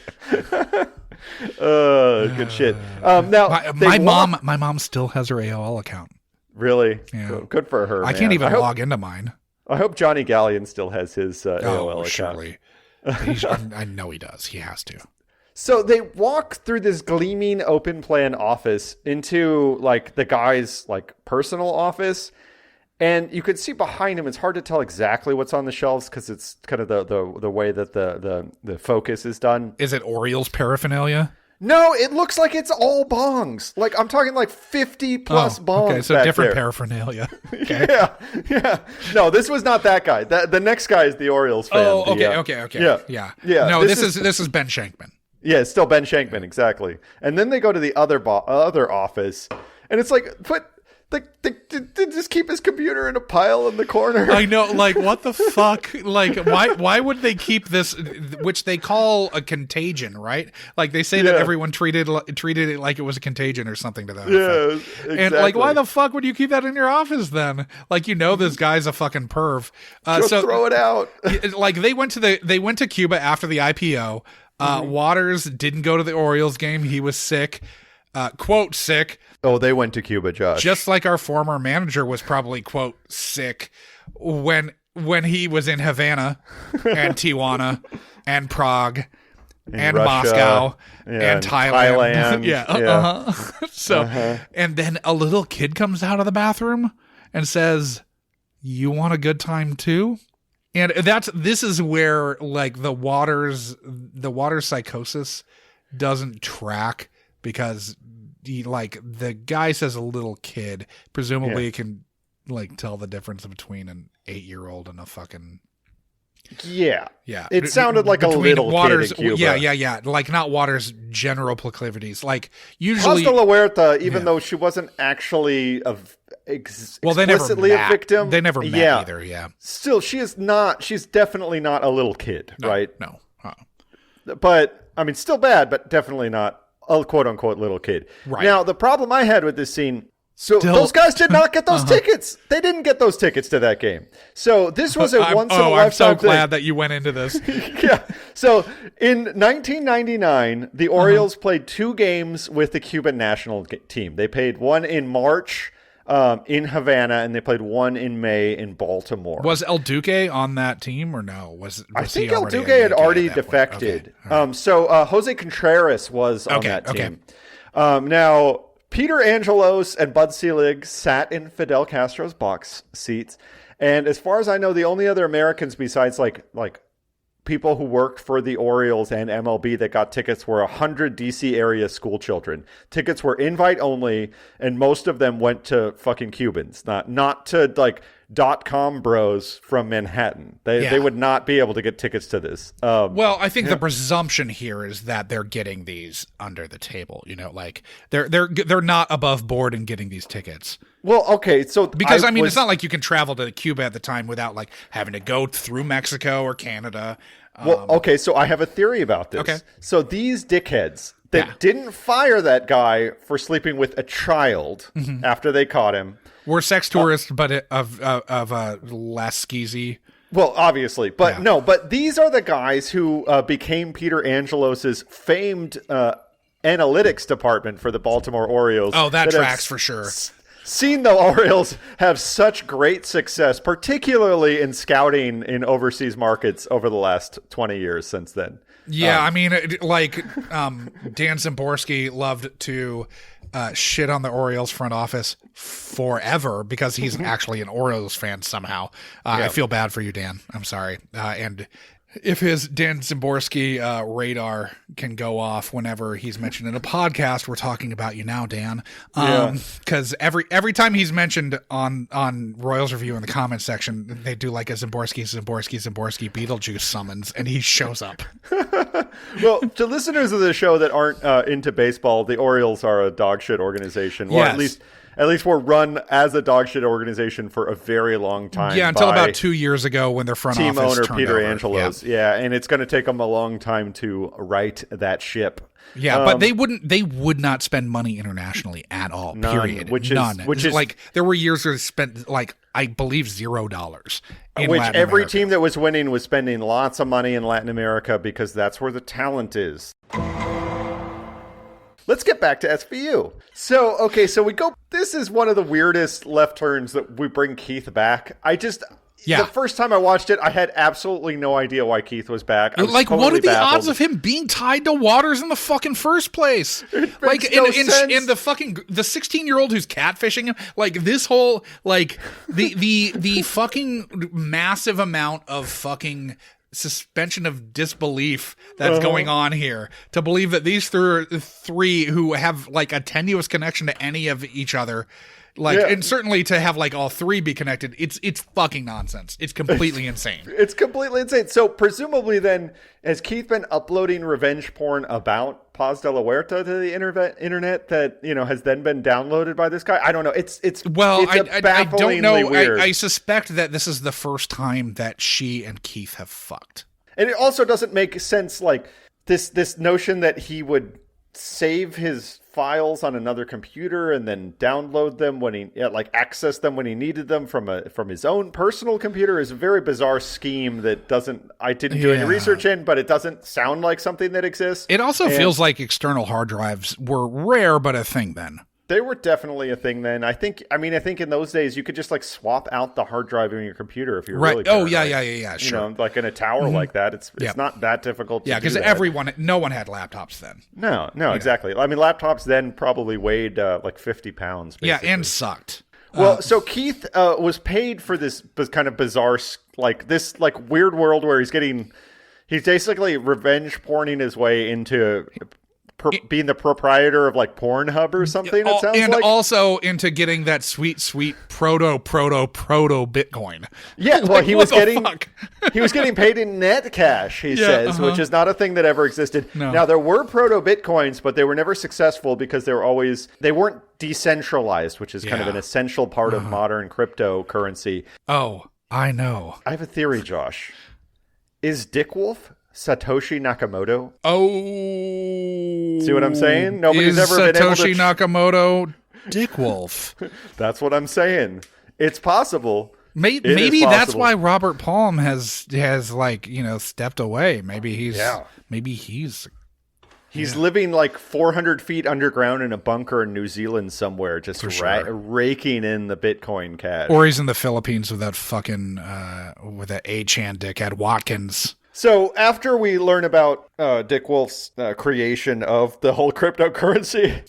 Speaker 4: Good shit. Now
Speaker 5: my mom still has her AOL account.
Speaker 4: Really?
Speaker 5: Yeah.
Speaker 4: Good for her.
Speaker 5: I can't even log into mine.
Speaker 4: I hope Johnny Gallion still has his AOL account.
Speaker 5: Surely. I know he does. He has to.
Speaker 4: So they walk through this gleaming open plan office into like the guy's like personal office. And you could see behind him, it's hard to tell exactly what's on the shelves because it's kind of the way that the focus is done.
Speaker 5: Is it Orioles paraphernalia?
Speaker 4: No, it looks like it's all bongs. Like, I'm talking like 50 plus bongs.
Speaker 5: Okay, so
Speaker 4: back
Speaker 5: different
Speaker 4: there.
Speaker 5: paraphernalia. Okay.
Speaker 4: Yeah. No, this was not that guy. The next guy is the Orioles fan.
Speaker 5: Oh, okay. Yeah. No, this is Ben Shankman.
Speaker 4: Yeah, it's still Ben Shankman, exactly. And then they go to the other office, and it's like, they just keep his computer in a pile in the corner.
Speaker 5: I know, like, what the fuck? Like, why would they keep this, which they call a contagion, right? Like, they say that everyone treated it like it was a contagion or something to that effect.
Speaker 4: Exactly.
Speaker 5: And, like, why the fuck would you keep that in your office then? Like, this guy's a fucking perv.
Speaker 4: So throw it out.
Speaker 5: Like, they went to Cuba after the IPO. Waters didn't go to the Orioles game. He was sick. Quote, sick.
Speaker 4: Oh, they went to Cuba, Josh.
Speaker 5: Just like our former manager was probably, quote, sick when he was in Havana and Tijuana and Prague and
Speaker 4: Russia,
Speaker 5: Moscow and Thailand.
Speaker 4: Yeah.
Speaker 5: And then a little kid comes out of the bathroom and says, "You want a good time too?" And this is where like the water psychosis doesn't track because the guy says a little kid, presumably it can like tell the difference between an 8-year-old and a fucking.
Speaker 4: Yeah.
Speaker 5: Yeah.
Speaker 4: It sounded like a little
Speaker 5: Waters,
Speaker 4: kid in Cuba.
Speaker 5: Yeah. Like not Waters' general proclivities. Like usually.
Speaker 4: Paz de la Huerta, even though she wasn't actually explicitly a victim.
Speaker 5: They never met either, yeah.
Speaker 4: Still, she's definitely not a little kid, right?
Speaker 5: No.
Speaker 4: But, I mean, still bad, but definitely not a quote-unquote little kid.
Speaker 5: Right.
Speaker 4: Now, the problem I had with this scene... So those guys did not get those tickets. They didn't get those tickets to that game. So this was a once-in-a-lifetime
Speaker 5: I'm so
Speaker 4: thing.
Speaker 5: glad that you went into this.
Speaker 4: Yeah. So in 1999, the Orioles played 2 games with the Cuban national team. They played one in March in Havana, and they played one in May in Baltimore.
Speaker 5: Was El Duque on that team or no?
Speaker 4: I think El Duque had already defected. Okay. So Jose Contreras was on that team. Now... Peter Angelos and Bud Selig sat in Fidel Castro's box seats. And as far as I know, the only other Americans besides like people who worked for the Orioles and MLB that got tickets were 100 DC area school children. Tickets were invite only, and most of them went to fucking Cubans, not to like .com bros from Manhattan. They would not be able to get tickets to this.
Speaker 5: Well, I think the presumption here is that they're getting these under the table. You know, like they're not above board in getting these tickets.
Speaker 4: Well, okay, so
Speaker 5: because it's not like you can travel to Cuba at the time without like having to go through Mexico or Canada.
Speaker 4: Well, okay, so I have a theory about this. Okay. So these dickheads that didn't fire that guy for sleeping with a child after they caught him.
Speaker 5: We're sex tourists, but of less skeezy.
Speaker 4: Well, obviously, but no. But these are the guys who became Peter Angelos's famed analytics department for the Baltimore Orioles.
Speaker 5: Oh, that tracks for sure.
Speaker 4: Seen the Orioles have such great success, particularly in scouting in overseas markets over the last 20 years since then.
Speaker 5: Yeah, I mean, like Dan Szymborski loved to shit on the Orioles front office forever because he's actually an Orioles fan somehow. I feel bad for you, Dan. I'm sorry. And if his Dan Szymborski radar can go off whenever he's mentioned in a podcast, we're talking about you now, Dan. Because every time he's mentioned on Royals Review in the comments section, they do like a Szymborski Beetlejuice summons, and he shows up.
Speaker 4: Well, to listeners of the show that aren't into baseball, the Orioles are a dog shit organization. Well, at least we're run as a dog shit organization for a very long time.
Speaker 5: Yeah, until about 2 years ago when their front
Speaker 4: team
Speaker 5: office
Speaker 4: owner
Speaker 5: turned
Speaker 4: Peter
Speaker 5: over.
Speaker 4: Angelos. Yeah, and it's going to take them a long time to right that ship.
Speaker 5: Yeah, but they would not spend money internationally at all.
Speaker 4: None,
Speaker 5: period.
Speaker 4: Which is
Speaker 5: like there were years where they spent like I believe $0 in
Speaker 4: which
Speaker 5: Latin
Speaker 4: every
Speaker 5: America.
Speaker 4: team that was winning was spending lots of money in Latin America because that's where the talent is. Let's get back to SVU. So we go. This is one of the weirdest left turns that we bring Keith back. The first time I watched it, I had absolutely no idea why Keith was back. I was
Speaker 5: like,
Speaker 4: totally
Speaker 5: what are the
Speaker 4: baffled.
Speaker 5: odds of him being tied to Waters in the fucking first place? Like, in the fucking the 16-year-old who's catfishing him. Like this whole like the fucking massive amount of fucking suspension of disbelief that's going on here to believe that these three who have like a tenuous connection to any of each other. And certainly to have like all three be connected, it's fucking nonsense. It's completely insane.
Speaker 4: It's completely insane. So presumably then, has Keith been uploading revenge porn about Paz de la Huerta to the internet that, has then been downloaded by this guy? I don't know.
Speaker 5: I don't know.
Speaker 4: Weird.
Speaker 5: I suspect that this is the first time that she and Keith have fucked.
Speaker 4: And it also doesn't make sense, like this notion that he would save his files on another computer and then download them when he access them when he needed them from his own personal computer is a very bizarre scheme that I didn't do any research in, but it doesn't sound like something that exists.
Speaker 5: It also feels like external hard drives were rare, but a thing then.
Speaker 4: They were definitely a thing then. I think in those days you could just like swap out the hard drive in your computer if you're really paranoid.
Speaker 5: Yeah, sure.
Speaker 4: Like in a tower like that, it's not that difficult to do.
Speaker 5: Yeah, because no one had laptops then.
Speaker 4: No, exactly. I mean, laptops then probably weighed like 50 pounds. Basically.
Speaker 5: Yeah, and sucked.
Speaker 4: Well, so Keith was paid for this kind of bizarre, this weird world where he's basically revenge porning his way into being the proprietor of like Pornhub or something. It sounds
Speaker 5: and
Speaker 4: like.
Speaker 5: also into getting that sweet proto Bitcoin.
Speaker 4: Yeah, well,
Speaker 5: Like,
Speaker 4: he
Speaker 5: what
Speaker 4: was
Speaker 5: the
Speaker 4: getting
Speaker 5: fuck?
Speaker 4: he was getting paid in net cash. He says, which is not a thing that ever existed.
Speaker 5: No.
Speaker 4: Now there were proto Bitcoins, but they were never successful because they weren't decentralized, which is kind of an essential part of modern cryptocurrency.
Speaker 5: Oh, I know.
Speaker 4: I have a theory, Josh. Is Dickwolf Satoshi Nakamoto?
Speaker 5: Oh,
Speaker 4: see what I'm saying? Nobody's
Speaker 5: is
Speaker 4: ever been able to.
Speaker 5: Satoshi Nakamoto Dickwolf.
Speaker 4: That's what I'm saying. It's possible.
Speaker 5: Maybe that's why Robert Palm has like, you know, stepped away. Maybe he's
Speaker 4: living like 400 feet underground in a bunker in New Zealand somewhere, just raking in the Bitcoin cash.
Speaker 5: Or he's in the Philippines with that fucking with that A-chan dickhead Watkins.
Speaker 4: So after we learn about Dickwolf's creation of the whole cryptocurrency,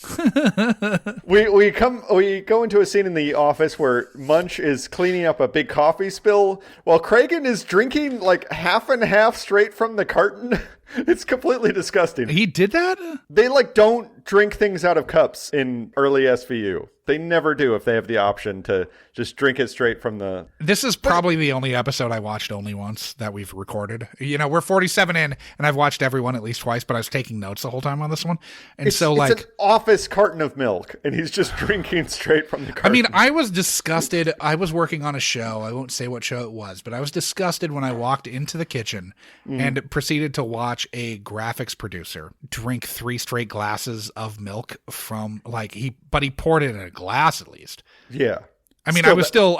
Speaker 4: we go into a scene in the office where Munch is cleaning up a big coffee spill while Kragen is drinking like half and half straight from the carton. It's completely disgusting.
Speaker 5: He did that?
Speaker 4: They like don't drink things out of cups in early SVU. They never do if they have the option to just drink it straight from the...
Speaker 5: This is probably the only episode I watched only once that we've recorded. You know, we're 47 in, and I've watched every one at least twice, but I was taking notes the whole time on this one. And
Speaker 4: it's an office carton of milk, and he's just drinking straight from the carton.
Speaker 5: I mean, I was disgusted. I was working on a show. I won't say what show it was, but I was disgusted when I walked into the kitchen and proceeded to watch a graphics producer drink 3 straight glasses of milk from, like, he poured it in a glass at least.
Speaker 4: Yeah.
Speaker 5: I mean, I was still,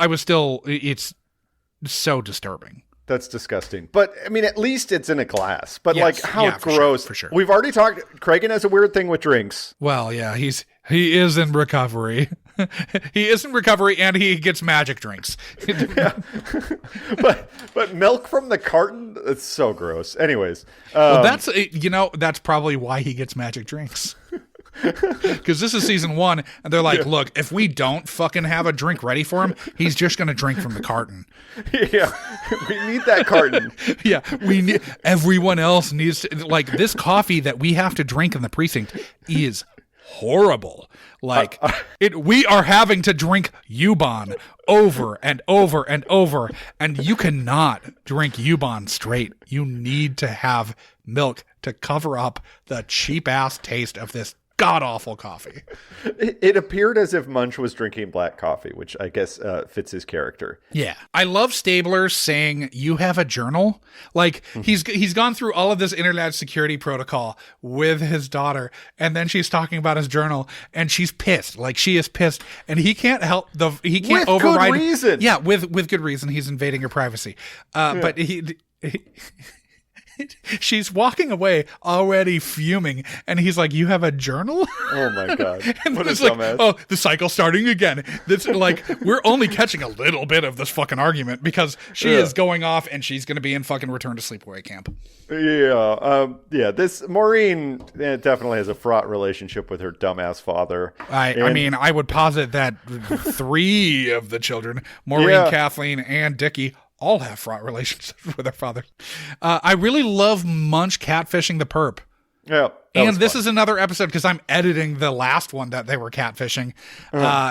Speaker 5: it's so disturbing.
Speaker 4: That's disgusting. But, I mean, at least it's in a glass. But,
Speaker 5: Yes.
Speaker 4: like, how
Speaker 5: Yeah,
Speaker 4: gross.
Speaker 5: for sure.
Speaker 4: We've already talked, Kragen has a weird thing with drinks.
Speaker 5: Well, yeah, he is in recovery. He is in recovery, and he gets magic drinks.
Speaker 4: Yeah. but milk from the carton, it's so gross. Anyways.
Speaker 5: Well, that's probably why he gets magic drinks. Because this is season 1, and they're like, look, if we don't fucking have a drink ready for him, he's just going to drink from the carton.
Speaker 4: Yeah, we need that carton.
Speaker 5: Yeah, everyone else needs to, like, this coffee that we have to drink in the precinct is horrible. Like, we are having to drink Ubon over and over and over, and you cannot drink Ubon straight. You need to have milk to cover up the cheap-ass taste of this god-awful coffee.
Speaker 4: It appeared as if Munch was drinking black coffee, which I guess fits his character.
Speaker 5: Yeah. I love Stabler saying, you have a journal. Like, he's gone through all of this internet security protocol with his daughter, and then she's talking about his journal, and she's pissed. Like, she is pissed, and he can't override.
Speaker 4: With good reason.
Speaker 5: Yeah, with good reason. He's invading her privacy. But she's walking away already fuming, and he's like, you have a journal?
Speaker 4: Oh my god.
Speaker 5: And
Speaker 4: What a
Speaker 5: it's like,
Speaker 4: dumbass.
Speaker 5: oh, the cycle's starting again. That's like, we're only catching a little bit of this fucking argument because she is going off and she's going to be in fucking return to sleepaway camp.
Speaker 4: Yeah. This Maureen definitely has a fraught relationship with her dumbass father.
Speaker 5: I mean, I would posit that 3 of the children, Maureen, Kathleen, and Dickie, all have fraught relationships with their father. I really love Munch catfishing the perp.
Speaker 4: Yeah.
Speaker 5: And this is another episode, because I'm editing the last one that they were catfishing.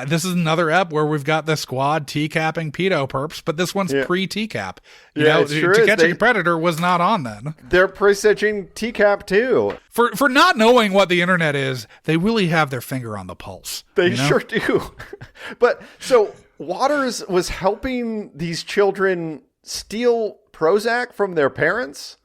Speaker 5: This is another ep where we've got the squad T-capping pedo perps, but this one's pre-T-cap. You know, To Catch a Predator was not on then.
Speaker 4: They're presaging T-cap too.
Speaker 5: For not knowing what the internet is, they really have their finger on the pulse.
Speaker 4: They sure do. But so Waters was helping these children steal Prozac from their parents?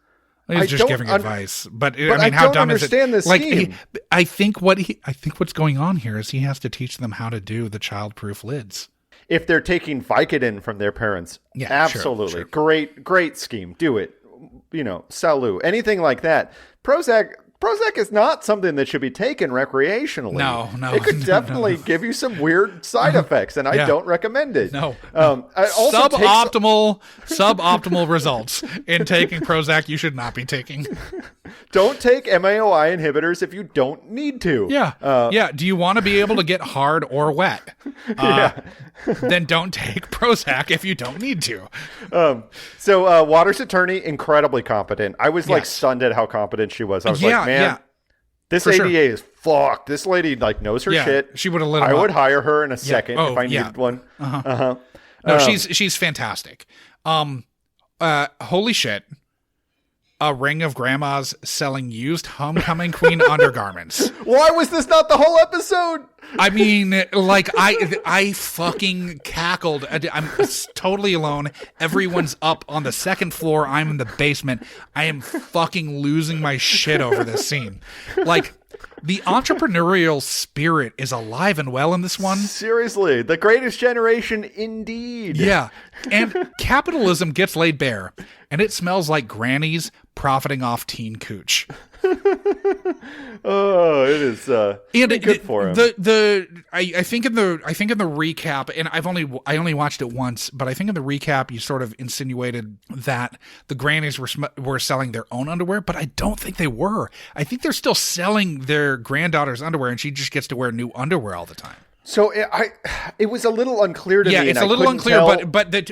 Speaker 5: He's just giving advice, but I mean,
Speaker 4: I
Speaker 5: how dumb is it?
Speaker 4: This scheme.
Speaker 5: I think what's going on here is he has to teach them how to do the childproof lids.
Speaker 4: If they're taking Vicodin from their parents,
Speaker 5: yeah,
Speaker 4: absolutely,
Speaker 5: sure.
Speaker 4: Great scheme. Do it. You know, salut. Anything like that. Prozac is not something that should be taken recreationally.
Speaker 5: No.
Speaker 4: It could definitely give you some weird side effects, and I don't recommend it.
Speaker 5: No.
Speaker 4: Suboptimal
Speaker 5: results in taking Prozac you should not be taking.
Speaker 4: Don't take MAOI inhibitors if you don't need to.
Speaker 5: Yeah. Do you want to be able to get hard or wet? Then don't take Prozac if you don't need to.
Speaker 4: So Waters' attorney, incredibly competent. I was like stunned at how competent she was. I was like, man, This
Speaker 5: For
Speaker 4: ADA
Speaker 5: sure.
Speaker 4: is fucked. This lady like knows her
Speaker 5: Yeah,
Speaker 4: shit.
Speaker 5: she would have lit him
Speaker 4: I
Speaker 5: up.
Speaker 4: would hire her in a second
Speaker 5: Oh,
Speaker 4: if I
Speaker 5: yeah.
Speaker 4: needed one.
Speaker 5: No, she's fantastic. Holy shit. A ring of grandmas selling used homecoming queen undergarments.
Speaker 4: Why was this not the whole episode?
Speaker 5: I mean, like, I fucking cackled. I'm totally alone. Everyone's up on the second floor. I'm in the basement. I am fucking losing my shit over this scene. Like, the entrepreneurial spirit is alive and well in this one.
Speaker 4: Seriously, the greatest generation indeed.
Speaker 5: Yeah. And capitalism gets laid bare, and it smells like grannies profiting off teen cooch.
Speaker 4: Oh, it is good for him.
Speaker 5: I think in the recap, and I only watched it once, but I think in the recap you sort of insinuated that the grannies were selling their own underwear, but I don't think they were. I think they're still selling their granddaughter's underwear, and she just gets to wear new underwear all the time.
Speaker 4: So it was a little unclear to me.
Speaker 5: Yeah, it's
Speaker 4: and
Speaker 5: a little unclear,
Speaker 4: tell,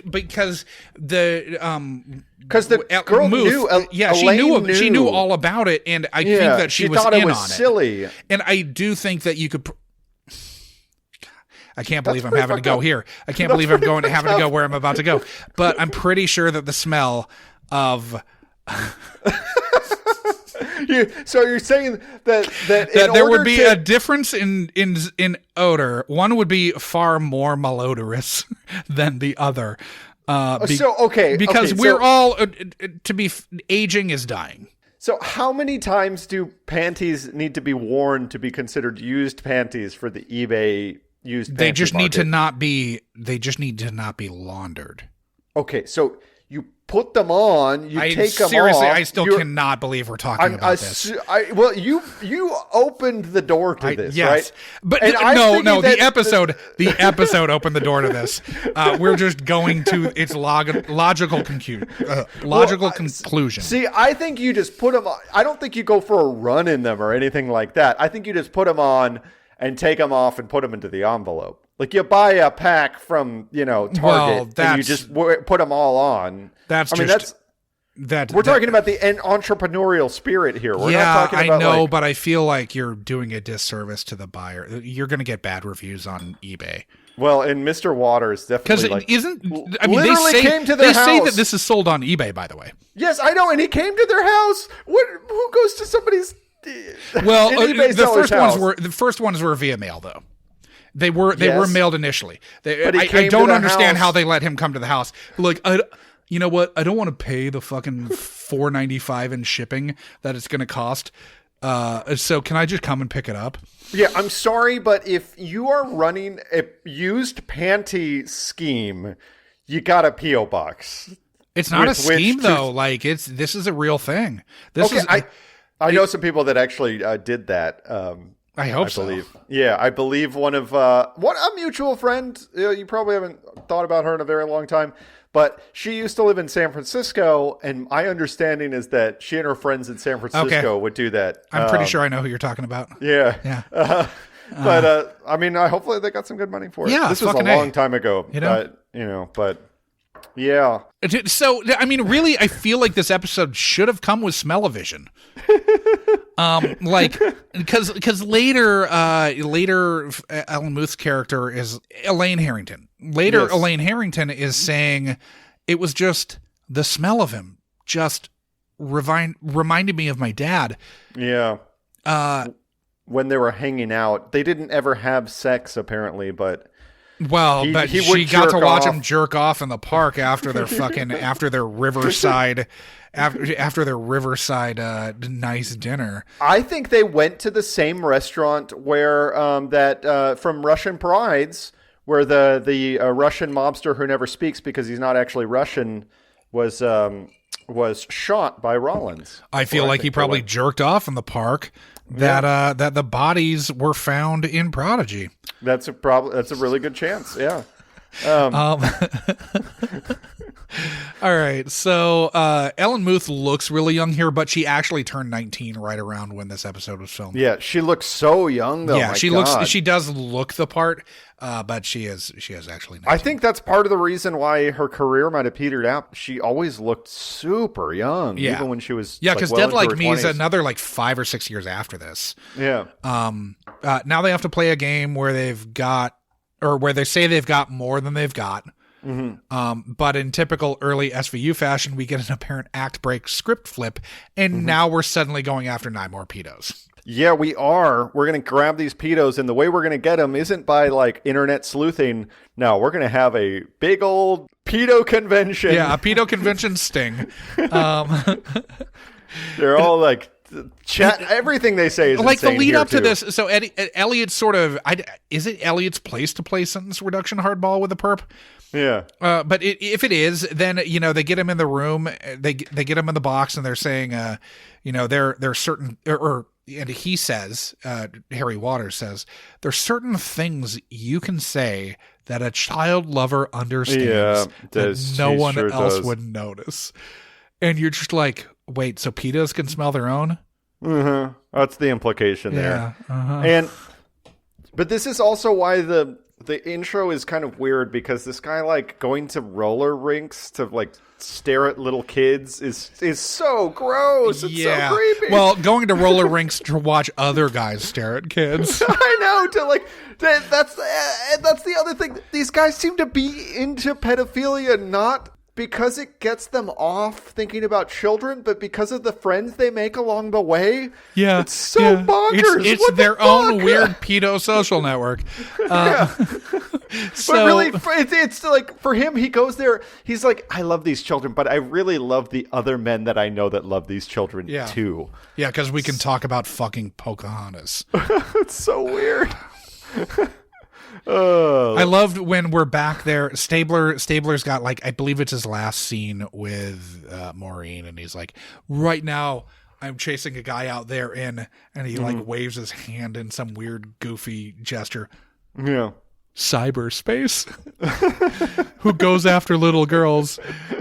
Speaker 5: because the
Speaker 4: girl
Speaker 5: Muth,
Speaker 4: knew.
Speaker 5: She knew all about it, and I think that she was
Speaker 4: thought
Speaker 5: in
Speaker 4: it was
Speaker 5: on
Speaker 4: silly.
Speaker 5: it. And I do think that you could. I can't believe I'm
Speaker 4: pretty
Speaker 5: having to
Speaker 4: fucked
Speaker 5: go
Speaker 4: up.
Speaker 5: here. I can't believe I'm having to go where I'm about to go. But I'm pretty sure that the smell of.
Speaker 4: So you're saying that
Speaker 5: there would be a difference in odor. One would be far more malodorous than the other. Because we're all aging is dying.
Speaker 4: So how many times do panties need to be worn to be considered used panties for the eBay used panty
Speaker 5: They just
Speaker 4: market?
Speaker 5: They just need to not be laundered.
Speaker 4: Okay, so you put them on, take them off.
Speaker 5: Seriously, I still cannot believe we're talking about this.
Speaker 4: Well, you opened the door to this,
Speaker 5: yes.
Speaker 4: right?
Speaker 5: But
Speaker 4: And
Speaker 5: the episode opened the door to this. We're just going to its logical conclusion.
Speaker 4: See, I think you just put them on. I don't think you go for a run in them or anything like that. I think you just put them on and take them off and put them into the envelope. Like you buy a pack from, Target and you just put them all on. We're talking about the entrepreneurial spirit here. We're not talking about
Speaker 5: I know, but I feel like you're doing a disservice to the buyer. You're going to get bad reviews on eBay.
Speaker 4: Well, and Mr. Waters definitely
Speaker 5: came to their house. They say that this is sold on eBay, by the way.
Speaker 4: Yes, I know, and he came to their house. Who goes to somebody's?
Speaker 5: Well, the first ones were via mail, though. They were mailed initially. I don't understand how they let him come to the house. Like, you know what? I don't want to pay the fucking $4.95 in shipping that it's going to cost. So can I just come and pick it up?
Speaker 4: Yeah, I'm sorry, but if you are running a used panty scheme, you got a P.O. box.
Speaker 5: It's not a scheme, though. Like, this is a real thing.
Speaker 4: I know some people that actually did that.
Speaker 5: I believe.
Speaker 4: Yeah, I believe one a mutual friend. You probably haven't thought about her in a very long time, but she used to live in San Francisco, and my understanding is that she and her friends in San Francisco would do that.
Speaker 5: I'm pretty sure I know who you're talking about.
Speaker 4: Yeah.
Speaker 5: Yeah.
Speaker 4: But hopefully they got some good money for it.
Speaker 5: Yeah,
Speaker 4: this was a long time ago. But yeah.
Speaker 5: So, I mean, really, I feel like this episode should have come with smell-o-vision. Because later, Alan Muth's character is Elaine Harrington. Later, yes. Elaine Harrington is saying it was just the smell of him just reminded me of my dad.
Speaker 4: Yeah. When they were hanging out, they didn't ever have sex apparently, but.
Speaker 5: Well, she got to watch him jerk off in the park after their Riverside nice dinner.
Speaker 4: I think they went to the same restaurant where from Russian Brides, where the Russian mobster who never speaks because he's not actually Russian was shot by Rollins.
Speaker 5: I feel like he probably jerked off in the park. That the bodies were found in Prodigy.
Speaker 4: That's a really good chance. Yeah.
Speaker 5: All right, so Ellen Muth looks really young here, but she actually turned 19 right around when this episode was filmed.
Speaker 4: Yeah, she looks so young though.
Speaker 5: Yeah,
Speaker 4: My
Speaker 5: she does look the part, but she is actually 19.
Speaker 4: I think that's part of the reason why her career might have petered out. She always looked super young, even when she was
Speaker 5: because
Speaker 4: well
Speaker 5: Dead Like
Speaker 4: into her
Speaker 5: Me is
Speaker 4: 20s.
Speaker 5: another like 5 or 6 years after this.
Speaker 4: Yeah.
Speaker 5: Now they have to play a game where where they say they've got more than they've got.
Speaker 4: Mm-hmm.
Speaker 5: But in typical early SVU fashion, we get an apparent act break script flip, and now we're suddenly going after 9 more pedos.
Speaker 4: Yeah, we are. We're going to grab these pedos, and the way we're going to get them isn't by like internet sleuthing. No, we're going to have a big old pedo convention.
Speaker 5: Yeah, a pedo convention sting.
Speaker 4: They're all like chat. Everything they say is
Speaker 5: like the
Speaker 4: insane
Speaker 5: lead
Speaker 4: here,
Speaker 5: up to
Speaker 4: too.
Speaker 5: this. So Elliot's sort of. Is it Elliot's place to play sentence reduction hardball with a perp?
Speaker 4: Yeah.
Speaker 5: But if it is, then they get him in the room. They get him in the box, and they're saying, they're certain and he says, Harry Waters says, there's certain things you can say that a child lover understands that no one else would notice. And you're just like, wait, so pedos can smell their own?
Speaker 4: Mm-hmm. That's the implication there.
Speaker 5: Uh-huh.
Speaker 4: But this is also why the intro is kind of weird, because this guy like going to roller rinks to like stare at little kids is so gross. It's so creepy.
Speaker 5: Well, going to roller rinks to watch other guys stare at kids.
Speaker 4: I know. That's the other thing. These guys seem to be into pedophilia not because it gets them off thinking about children, but because of the friends they make along the way.
Speaker 5: Yeah,
Speaker 4: it's so bonkers.
Speaker 5: It's
Speaker 4: What
Speaker 5: their
Speaker 4: the
Speaker 5: own
Speaker 4: fuck?
Speaker 5: weird pedo social network.
Speaker 4: But really, it's like for him, he goes there. He's like, I love these children, but I really love the other men that I know that love these children too.
Speaker 5: Yeah, because we can talk about fucking Pocahontas.
Speaker 4: It's so weird.
Speaker 5: I loved when we're back there. Stabler's got like, I believe it's his last scene with Maureen, and he's like, right now I'm chasing a guy out there and he like waves his hand in some weird goofy gesture.
Speaker 4: Yeah.
Speaker 5: Cyberspace. Who goes after little girls,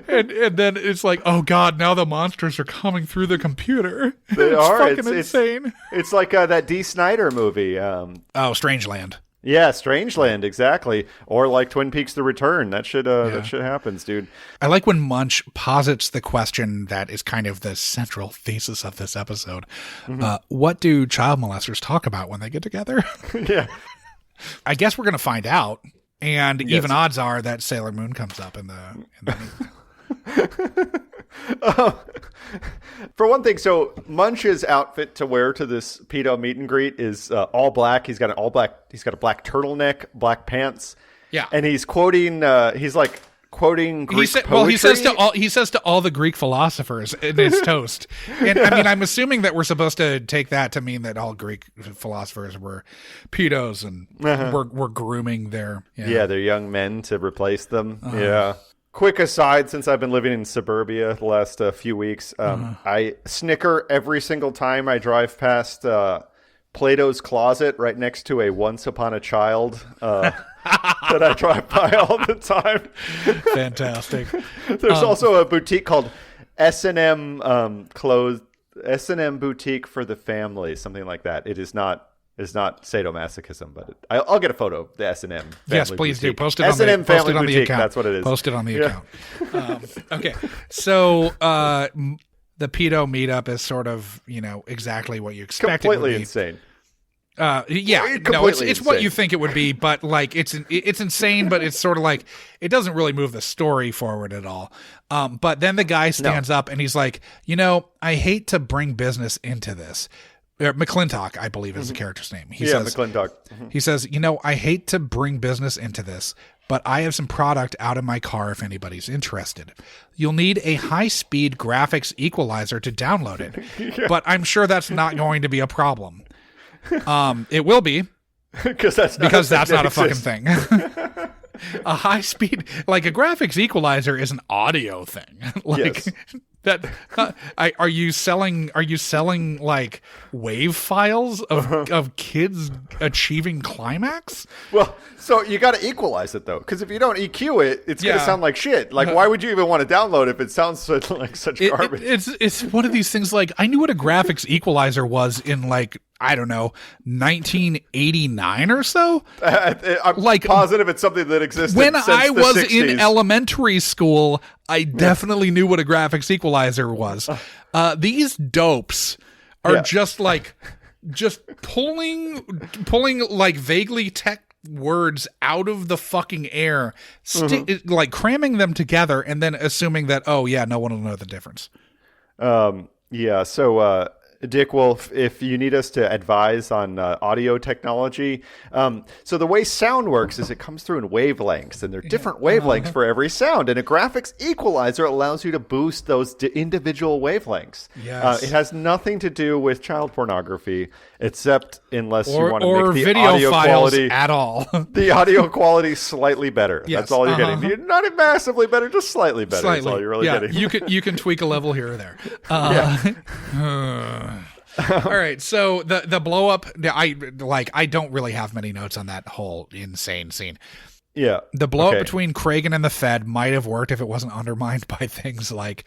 Speaker 5: and then it's like, oh god, now the monsters are coming through the computer.
Speaker 4: They are.
Speaker 5: Fucking insane.
Speaker 4: It's like that D. Snyder movie.
Speaker 5: Strangeland.
Speaker 4: Yeah, Strangeland, exactly. Or like Twin Peaks: The Return. That shit happens, dude.
Speaker 5: I like when Munch posits the question that is kind of the central thesis of this episode. What do child molesters talk about when they get together?
Speaker 4: Yeah.
Speaker 5: I guess we're going to find out. And even odds are that Sailor Moon comes up in the
Speaker 4: For one thing, so Munch's outfit to wear to this pedo meet and greet is all black. He's got a black turtleneck, black pants.
Speaker 5: Yeah.
Speaker 4: And he's quoting quoting Greek poetry.
Speaker 5: He says to all the Greek philosophers in his toast. And I mean, I'm assuming that we're supposed to take that to mean that all Greek philosophers were pedos and were grooming their
Speaker 4: their young men to replace them. Yeah. Quick aside, since I've been living in suburbia the last few weeks, I snicker every single time I drive past Plato's Closet right next to a Once Upon a Child that I drive by all the time.
Speaker 5: Fantastic.
Speaker 4: There's also a boutique called S&M S&M Boutique for the Family, something like that. It's not sadomasochism, but I'll get a photo of the S&M.
Speaker 5: Yes, please
Speaker 4: boutique.
Speaker 5: do. Post it
Speaker 4: S&M
Speaker 5: on the
Speaker 4: Family
Speaker 5: account.
Speaker 4: Boutique, that's what it is.
Speaker 5: Post it on the account. Okay, so the pedo meetup is sort of exactly what you expect.
Speaker 4: Completely insane.
Speaker 5: It's what you think it would be, but like it's insane, but it's sort of like it doesn't really move the story forward at all. But then the guy stands up and he's like, I hate to bring business into this. McClintock, I believe, is the character's name. He says,
Speaker 4: McClintock.
Speaker 5: He says, I hate to bring business into this, but I have some product out in my car if anybody's interested. You'll need a high-speed graphics equalizer to download it, but I'm sure that's not going to be a problem. It will be, because that's not a fucking thing. A high-speed, like a graphics equalizer is an audio thing. That are you selling like wave files of kids achieving climax?
Speaker 4: Well, so you got to equalize it though, because if you don't EQ it, it's going to sound like shit. Like, why would you even want to download if it sounds like such garbage?
Speaker 5: It's one of these things. Like, I knew what a graphics equalizer was in, like, I don't know, 1989 or so.
Speaker 4: I'm
Speaker 5: like,
Speaker 4: positive it's something that existed
Speaker 5: when
Speaker 4: since
Speaker 5: I
Speaker 4: the
Speaker 5: was
Speaker 4: 60s.
Speaker 5: in elementary school. I definitely knew what a graphics equalizer was. These dopes are just pulling like vaguely tech words out of the fucking air, like cramming them together, and then assuming that, oh yeah, no one will know the difference.
Speaker 4: So Dickwolf, if you need us to advise on audio technology, so the way sound works is it comes through in wavelengths, and there are different wavelengths for every sound, and a graphics equalizer allows you to boost those individual wavelengths.
Speaker 5: Yes.
Speaker 4: It has nothing to do with child pornography, except unless you want to
Speaker 5: or
Speaker 4: make the
Speaker 5: video
Speaker 4: audio
Speaker 5: files
Speaker 4: quality
Speaker 5: at all.
Speaker 4: the audio quality slightly better.
Speaker 5: Yes.
Speaker 4: That's all you're getting. You're not massively better, just slightly better.
Speaker 5: Slightly.
Speaker 4: That's all you're really getting.
Speaker 5: You can tweak a level here or there. All right, so the blow up. I don't really have many notes on that whole insane scene.
Speaker 4: Yeah,
Speaker 5: the blow up between Kragan and the Fed might have worked if it wasn't undermined by things like,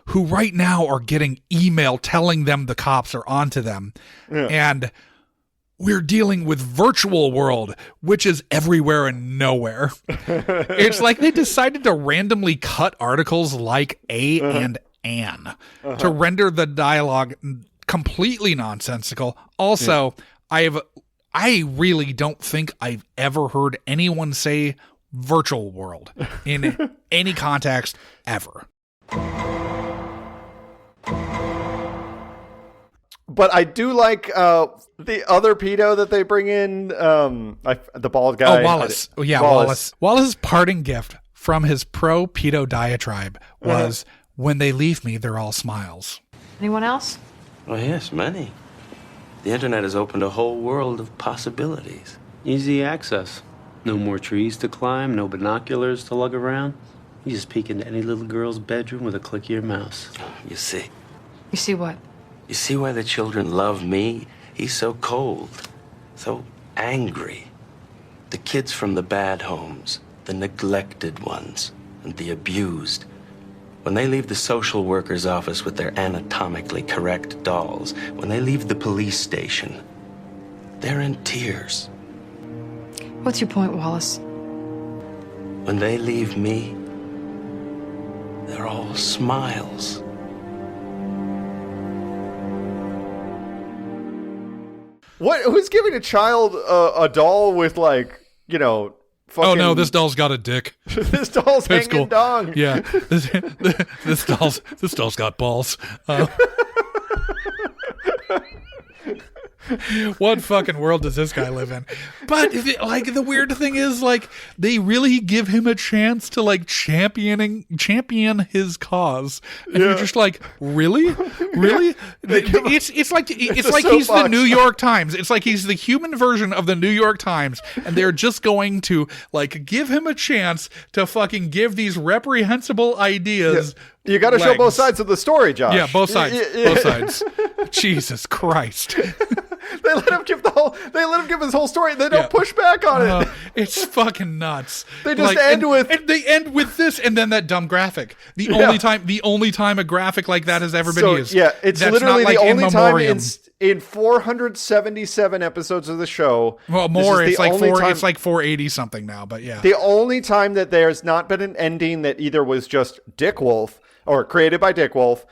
Speaker 5: who right now are getting email telling them the cops are onto them, and we're dealing with virtual world, which is everywhere and nowhere. It's like they decided to randomly cut articles like A and An to render the dialogue completely nonsensical. Also, I really don't think I've ever heard anyone say virtual world in any context ever.
Speaker 4: But I do like the other pedo that they bring in, the bald guy.
Speaker 5: Oh, Wallace. Wallace. Wallace's parting gift from his pro-pedo diatribe was, when they leave me, they're all smiles.
Speaker 8: Anyone else?
Speaker 9: Oh, yes, many. The internet has opened a whole world of possibilities.
Speaker 2: Easy access. No more trees to climb, no binoculars to lug around. You just peek into any little girl's bedroom with a click of your mouse.
Speaker 9: You see.
Speaker 8: You see what?
Speaker 9: You see why the children love me? He's so cold, so angry. The kids from the bad homes, the neglected ones, and the abused. When they leave the social worker's office with their anatomically correct dolls, when they leave the police station, they're in tears.
Speaker 8: What's your point, Wallace?
Speaker 9: When they leave me, they're all smiles.
Speaker 4: What? Who's giving a child a doll with, like, you know, fucking...
Speaker 5: Oh no, this doll's got a dick.
Speaker 4: This doll's hanging
Speaker 5: cool.
Speaker 4: dong.
Speaker 5: Yeah, this doll's got balls. What fucking world does this guy live in? But the weird thing is, like, they really give him a chance to, like, champion his cause, and you're just like, really? It's like he's the New York Times. It's like he's the human version of the New York Times, and they're just going to, like, give him a chance to fucking give these reprehensible ideas.
Speaker 4: You got to show both sides of the story, Josh.
Speaker 5: Yeah, both sides. Both sides. Jesus Christ.
Speaker 4: They let him give his whole story. They don't push back on it.
Speaker 5: It's fucking nuts.
Speaker 4: They just end
Speaker 5: with this, and then that dumb graphic. The only time a graphic like that has ever been used.
Speaker 4: Yeah, it's
Speaker 5: That's
Speaker 4: literally
Speaker 5: not like
Speaker 4: the only time
Speaker 5: in
Speaker 4: 477 episodes of the show.
Speaker 5: Well, more. It's like it's like 480 something now. But yeah,
Speaker 4: the only time that there's not been an ending that either was just Dickwolf or created by Dickwolf,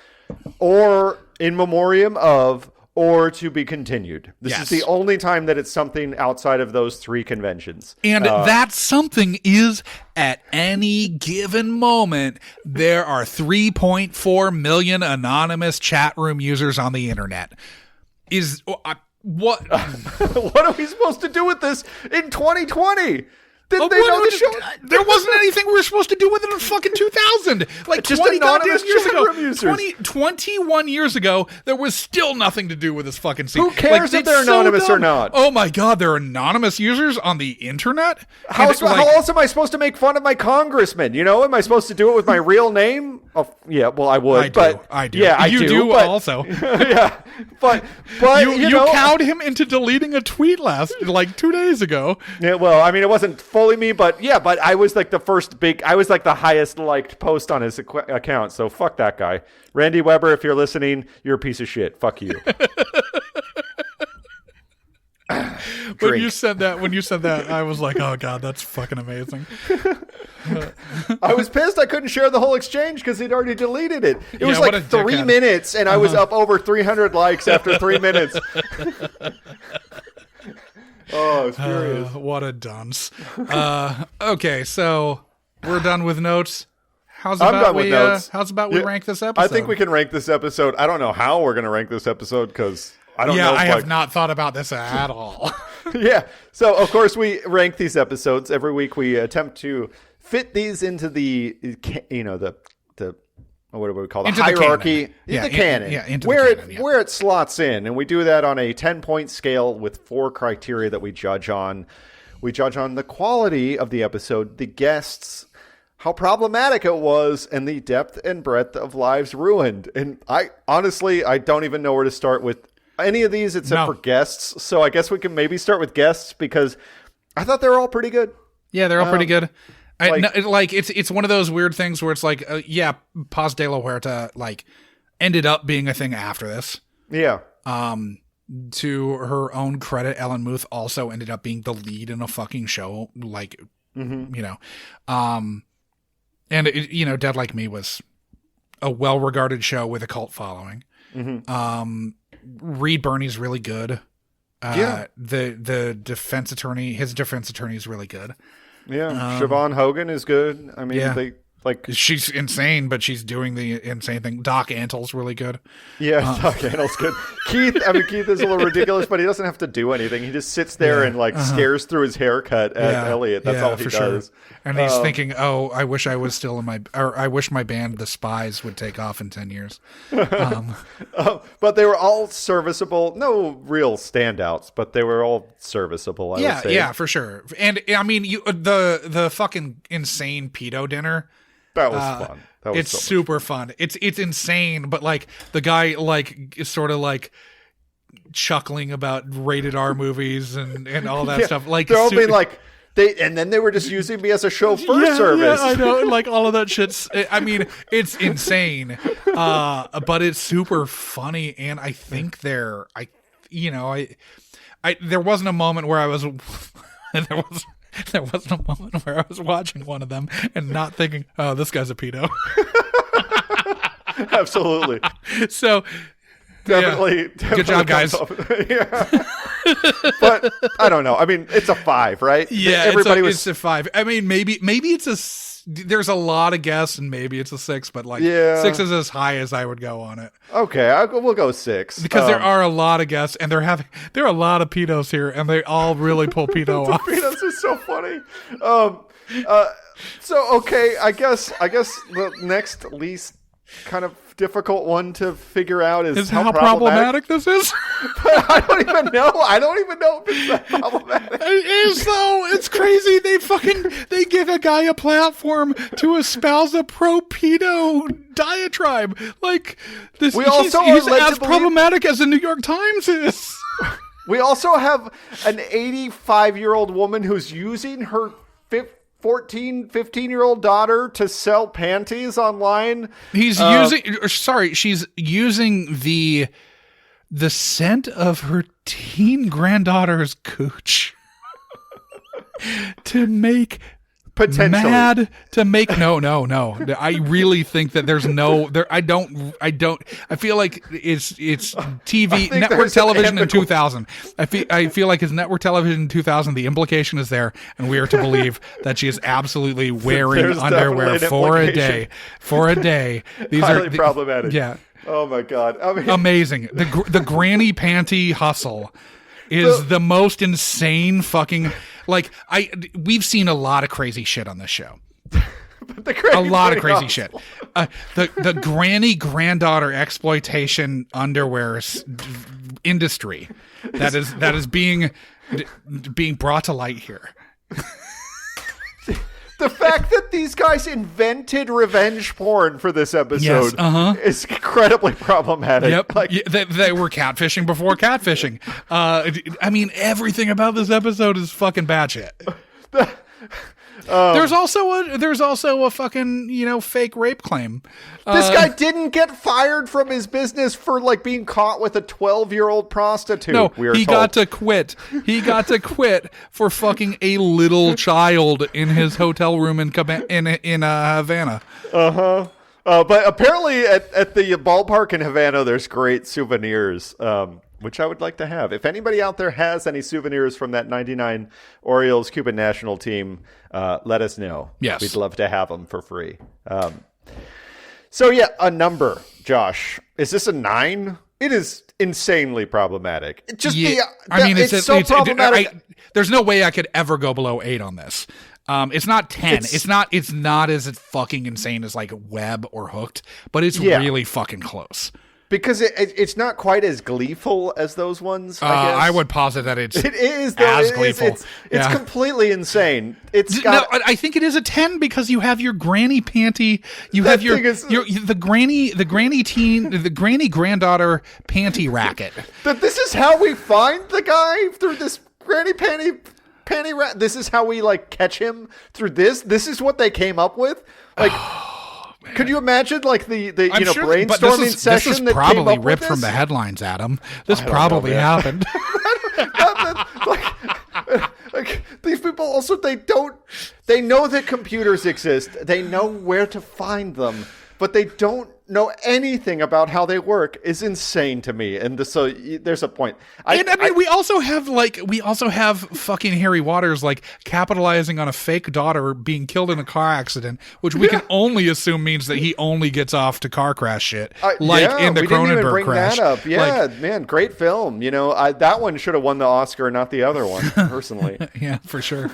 Speaker 4: or in memoriam of, or to be continued. This is the only time that it's something outside of those three conventions.
Speaker 5: And that something is, at any given moment, there are 3.4 million anonymous chat room users on the internet. What?
Speaker 4: What are we supposed to do with this in 2020? Didn't they know the show?
Speaker 5: There wasn't anything we were supposed to do with it in fucking 2000. Like
Speaker 4: Just
Speaker 5: 20 goddamn
Speaker 4: anonymous
Speaker 5: years
Speaker 4: chat
Speaker 5: ago.
Speaker 4: room users.
Speaker 5: 21 years ago, there was still nothing to do with this fucking scene.
Speaker 4: Who cares if they're anonymous or not?
Speaker 5: Oh my god, they're anonymous users on the internet?
Speaker 4: How else am I supposed to make fun of my congressman? You know, am I supposed to do it with my real name? Oh, yeah, well, I would.
Speaker 5: I do.
Speaker 4: Yeah,
Speaker 5: you do
Speaker 4: but,
Speaker 5: also.
Speaker 4: Yeah, but
Speaker 5: you cowed him into deleting a tweet like 2 days ago.
Speaker 4: Yeah, well, I mean, it wasn't fully me, but I was like I was like the highest liked post on his account. So fuck that guy, Randy Weber. If you're listening, you're a piece of shit. Fuck you.
Speaker 5: When you said that, I was like, oh god, that's fucking amazing.
Speaker 4: I was pissed I couldn't share the whole exchange because he'd already deleted it. It was
Speaker 5: what
Speaker 4: like
Speaker 5: a
Speaker 4: 3
Speaker 5: dickhead.
Speaker 4: minutes, and I was up over 300 likes after 3 minutes. Oh, it's furious.
Speaker 5: What a dunce. Okay, so we're done with notes. How's about we rank this episode?
Speaker 4: I think we can rank this episode. I don't know how we're going to rank this episode because I don't know.
Speaker 5: I have not thought about this at all.
Speaker 4: Yeah. So, of course, we rank these episodes. Every week we attempt to fit these into the what do we call it? The hierarchy, the canon, where it slots in. And we do that on a 10-point scale with 4 criteria that we judge on. We judge on the quality of the episode, the guests, how problematic it was, and the depth and breadth of lives ruined. And I don't even know where to start with any of these except for guests. So I guess we can maybe start with guests because I thought they were all pretty good.
Speaker 5: Yeah, they're all pretty good. It's one of those weird things where it's like, Paz de la Huerta ended up being a thing after this.
Speaker 4: Yeah.
Speaker 5: To her own credit, Ellen Muth also ended up being the lead in a fucking show. And Dead Like Me was a well-regarded show with a cult following. Mm-hmm. Reed Birney's really good. The defense attorney, his defense attorney is really good.
Speaker 4: Yeah, Siobhan Hogan is good. I mean,
Speaker 5: she's insane, but she's doing the insane thing. Doc Antle's really good.
Speaker 4: Yeah, Doc Antle's good. Keith is a little ridiculous, but he doesn't have to do anything. He just sits there and stares through his haircut at Elliot. That's all he does.
Speaker 5: Sure. And he's thinking, I wish I was still I wish my band, The Spies, would take off in 10 years.
Speaker 4: But they were all serviceable. No real standouts, but they were all serviceable, I would say.
Speaker 5: Yeah, for sure. And I mean, the fucking insane pedo dinner.
Speaker 4: That was fun.
Speaker 5: It's super fun. It's insane, but the guy is sort of chuckling about rated R movies and all that stuff.
Speaker 4: They're all being and then they were just using me as a chauffeur service.
Speaker 5: Yeah, I know. All of that shit's. I mean, it's insane, but it's super funny, and I think there wasn't a moment where I was. There wasn't a moment where I was watching one of them and not thinking, "Oh, this guy's a pedo."
Speaker 4: Absolutely.
Speaker 5: So,
Speaker 4: definitely
Speaker 5: good job, guys.
Speaker 4: But I don't know. I mean, it's a 5, right?
Speaker 5: Yeah, it's a 5. I mean, maybe it's there's a lot of guests, and maybe it's a 6, but 6 is as high as I would go on it.
Speaker 4: Okay, we'll go 6
Speaker 5: because there are a lot of guests, and there are a lot of pedos here, and they all really pull pedo off.
Speaker 4: Pedos is so funny. So okay, I guess the next least kind of difficult one to figure out is
Speaker 5: how problematic this is.
Speaker 4: But I don't even know if it's that problematic.
Speaker 5: It is though. It's crazy. They give a guy a platform to espouse a pro pedo diatribe. This. He's as problematic as the New York Times is.
Speaker 4: We also have an 85-year-old woman who's using her 15-year-old daughter to sell panties online.
Speaker 5: She's using the scent of her teen granddaughter's cooch to make
Speaker 4: potentially
Speaker 5: no. I really think that there's I feel like it's TV network television in 2000. I feel like it's network television in 2000. The implication is there, and we are to believe that she is absolutely wearing underwear for a day. These
Speaker 4: highly
Speaker 5: are
Speaker 4: problematic.
Speaker 5: Yeah.
Speaker 4: Oh my god. I mean,
Speaker 5: amazing. The granny panty hustle is the most insane fucking Like we've seen a lot of crazy shit on this show.
Speaker 4: A
Speaker 5: lot of crazy shit. The granny granddaughter exploitation underwear industry that is being brought to light here.
Speaker 4: The fact that these guys invented revenge porn for this episode is incredibly problematic.
Speaker 5: Yep,
Speaker 4: Like,
Speaker 5: they were catfishing before catfishing. I mean, everything about this episode is fucking bad shit. There's also a fucking fake rape claim.
Speaker 4: This guy didn't get fired from his business for like being caught with a 12-year-old prostitute.
Speaker 5: No,
Speaker 4: he
Speaker 5: got to quit. He got to quit for fucking a little child in his hotel room in Havana.
Speaker 4: But apparently at the ballpark in Havana, there's great souvenirs, which I would like to have. If anybody out there has any souvenirs from that 99 Orioles Cuban national team, let us know.
Speaker 5: Yes.
Speaker 4: We'd love to have them for free. So yeah, a number, Josh. Is this a 9? It is insanely problematic. It's so problematic.
Speaker 5: There's no way I could ever go below 8 on this. It's not 10. It's not as fucking insane as like Web or Hooked, but it's really fucking close.
Speaker 4: Because it's not quite as gleeful as those ones, I guess.
Speaker 5: I would posit that it
Speaker 4: is
Speaker 5: as gleeful.
Speaker 4: It's completely insane.
Speaker 5: I think it is a 10 because you have your granny panty, you have the granny granddaughter panty racket.
Speaker 4: This is how we find the guy through this granny panty racket. This is how we like catch him through this. This is what they came up with. Like. Could you imagine, like the brainstorming session? This is
Speaker 5: probably ripped from the headlines, Adam. This probably happened.
Speaker 4: like these people also they know that computers exist. They know where to find them, but they don't know anything about how they work. Is insane to me. And so there's a point.
Speaker 5: We also have fucking Harry Waters like capitalizing on a fake daughter being killed in a car accident, which we can only assume means that he only gets off to car crash shit, in the Cronenberg
Speaker 4: didn't even bring
Speaker 5: crash.
Speaker 4: That up. Yeah, man, great film. That one should have won the Oscar, not the other one. Personally,
Speaker 5: yeah, for sure.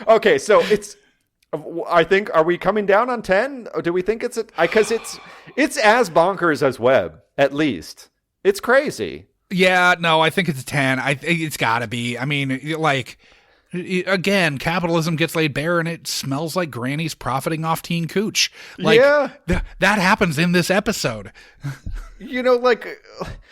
Speaker 4: Okay, so it's. I think, are we coming down on 10? Or do we think it's because it's as bonkers as Web, at least. It's crazy.
Speaker 5: Yeah, no, I think it's a 10. It's gotta be. I mean, like, again, capitalism gets laid bare and it smells like grannies profiting off teen cooch. Like, that happens in this episode.
Speaker 4: The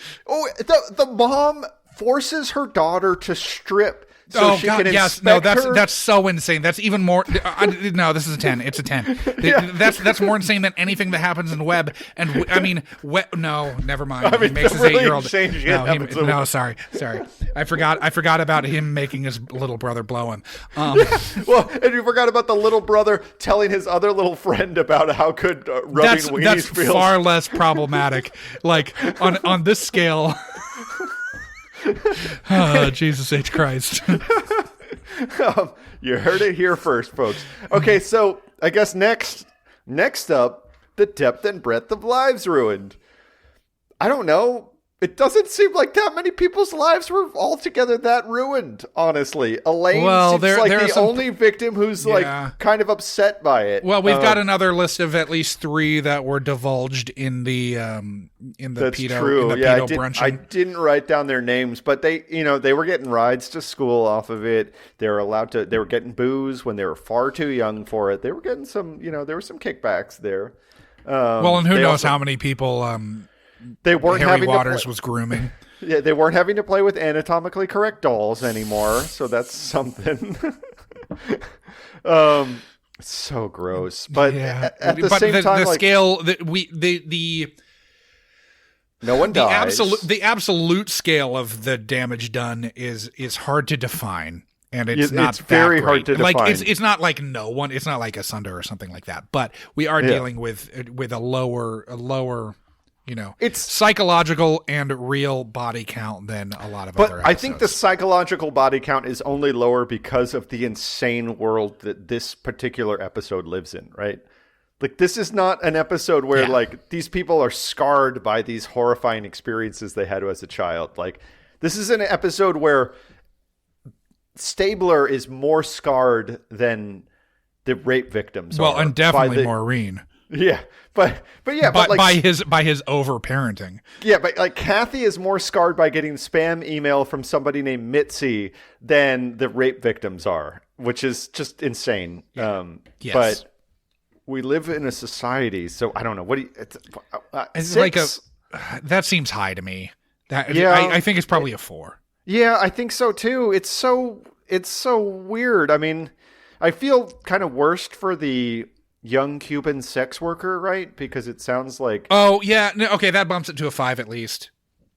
Speaker 4: mom forces her daughter to strip. So she can inspect her.
Speaker 5: That's so insane. That's even more. No, this is a 10. It's a 10. That's more insane than anything that happens in Web. And I mean, no, never mind. He makes his 8-year-old. No, sorry. I forgot about him making his little brother blow him.
Speaker 4: Well, and you forgot about the little brother telling his other little friend about how good rubbing weenies
Speaker 5: that's
Speaker 4: feels.
Speaker 5: Far less problematic. Like on this scale. Oh, Jesus H. Christ.
Speaker 4: You heard it here first, folks. Okay, so I guess next up, the depth and breadth of lives ruined. I don't know. It doesn't seem like that many people's lives were altogether that ruined, honestly. Elaine seems like the only victim who's like kind of upset by it.
Speaker 5: Well, we've got another list of at least 3 that were divulged in the pedo brunching.
Speaker 4: I didn't write down their names, but they were getting rides to school off of it. They were getting booze when they were far too young for it. They were getting some, there were some kickbacks there.
Speaker 5: And who knows how many people
Speaker 4: they weren't
Speaker 5: Harry Waters was grooming.
Speaker 4: Yeah, they weren't having to play with anatomically correct dolls anymore, so that's something. So gross, but at the same time,
Speaker 5: the
Speaker 4: like,
Speaker 5: scale
Speaker 4: no one dies.
Speaker 5: The absolute scale of the damage done is hard to define. And it's
Speaker 4: very hard to define.
Speaker 5: Like it's not like no one. It's not like Asunder or something like that. But we are dealing with a lower. It's psychological and real body count than a lot of other episodes.
Speaker 4: I think the psychological body count is only lower because of the insane world that this particular episode lives in, right? Like, this is not an episode where, like, these people are scarred by these horrifying experiences they had as a child. Like, this is an episode where Stabler is more scarred than the rape victims
Speaker 5: Well,
Speaker 4: are.
Speaker 5: and definitely Maureen.
Speaker 4: Yeah, but like,
Speaker 5: by his over parenting.
Speaker 4: Yeah, but like Kathy is more scarred by getting spam email from somebody named Mitzi than the rape victims are, which is just insane.
Speaker 5: Yes.
Speaker 4: But we live in a society, so I don't know. What do you?
Speaker 5: It's
Speaker 4: six?
Speaker 5: like that seems high to me. I think it's probably a 4.
Speaker 4: Yeah, I think so too. It's so weird. I mean, I feel kind of worst for the young Cuban sex worker, right? Because it sounds like...
Speaker 5: Oh, yeah. No, okay, that bumps it to a 5 at least.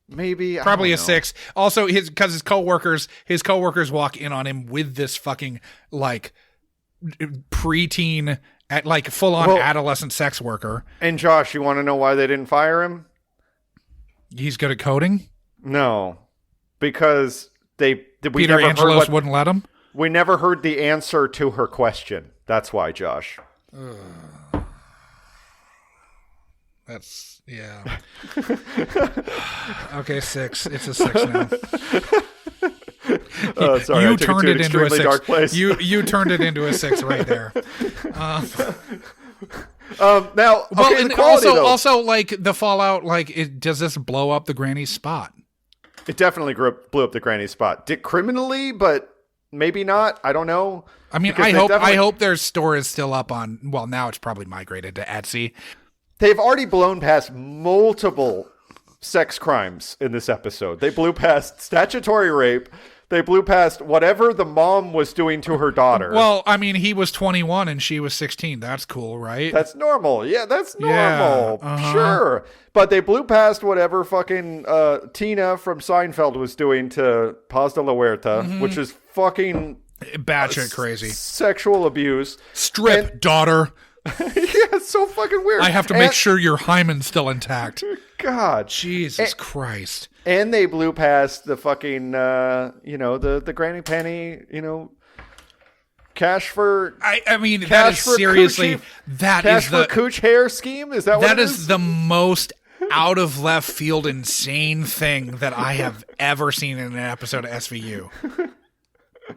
Speaker 4: Maybe.
Speaker 5: Probably a 6. Also, because his coworkers walk in on him with this fucking, like, preteen, like, full-on adolescent sex worker.
Speaker 4: And Josh, you want to know why they didn't fire him?
Speaker 5: He's good at coding?
Speaker 4: No. Because
Speaker 5: Peter Angelos wouldn't let him?
Speaker 4: We never heard the answer to her question. That's why, Josh.
Speaker 5: That's okay. 6. It's a 6 now.
Speaker 4: Sorry,
Speaker 5: you
Speaker 4: I took
Speaker 5: turned it into a 6.
Speaker 4: Dark place.
Speaker 5: You turned it into a 6 right there.
Speaker 4: Now,
Speaker 5: well,
Speaker 4: okay,
Speaker 5: and
Speaker 4: the quality,
Speaker 5: also, like the fallout, like does this blow up the granny's spot?
Speaker 4: It definitely blew up the granny spot. Criminally, but maybe not. I don't know.
Speaker 5: I mean, I hope their store is still up on. Well, now it's probably migrated to Etsy.
Speaker 4: They've already blown past multiple sex crimes in this episode. They blew past statutory rape. They blew past whatever the mom was doing to her daughter.
Speaker 5: Well, I mean, he was 21 and she was 16. That's cool, right?
Speaker 4: That's normal. Yeah, that's normal. Yeah, sure. But they blew past whatever fucking Tina from Seinfeld was doing to Paz de la Huerta, which is fucking...
Speaker 5: batshit crazy.
Speaker 4: Sexual abuse.
Speaker 5: Strip, daughter.
Speaker 4: Yeah, it's so fucking weird.
Speaker 5: I have to make sure your hymen's still intact.
Speaker 4: God.
Speaker 5: Jesus Christ.
Speaker 4: And they blew past the fucking, the Granny Penny, cash for...
Speaker 5: I mean, that is seriously...
Speaker 4: Coochie,
Speaker 5: that
Speaker 4: cash
Speaker 5: is
Speaker 4: for cooch hair scheme? Is that what it is?
Speaker 5: That is the most out of left field insane thing that I have ever seen in an episode of SVU.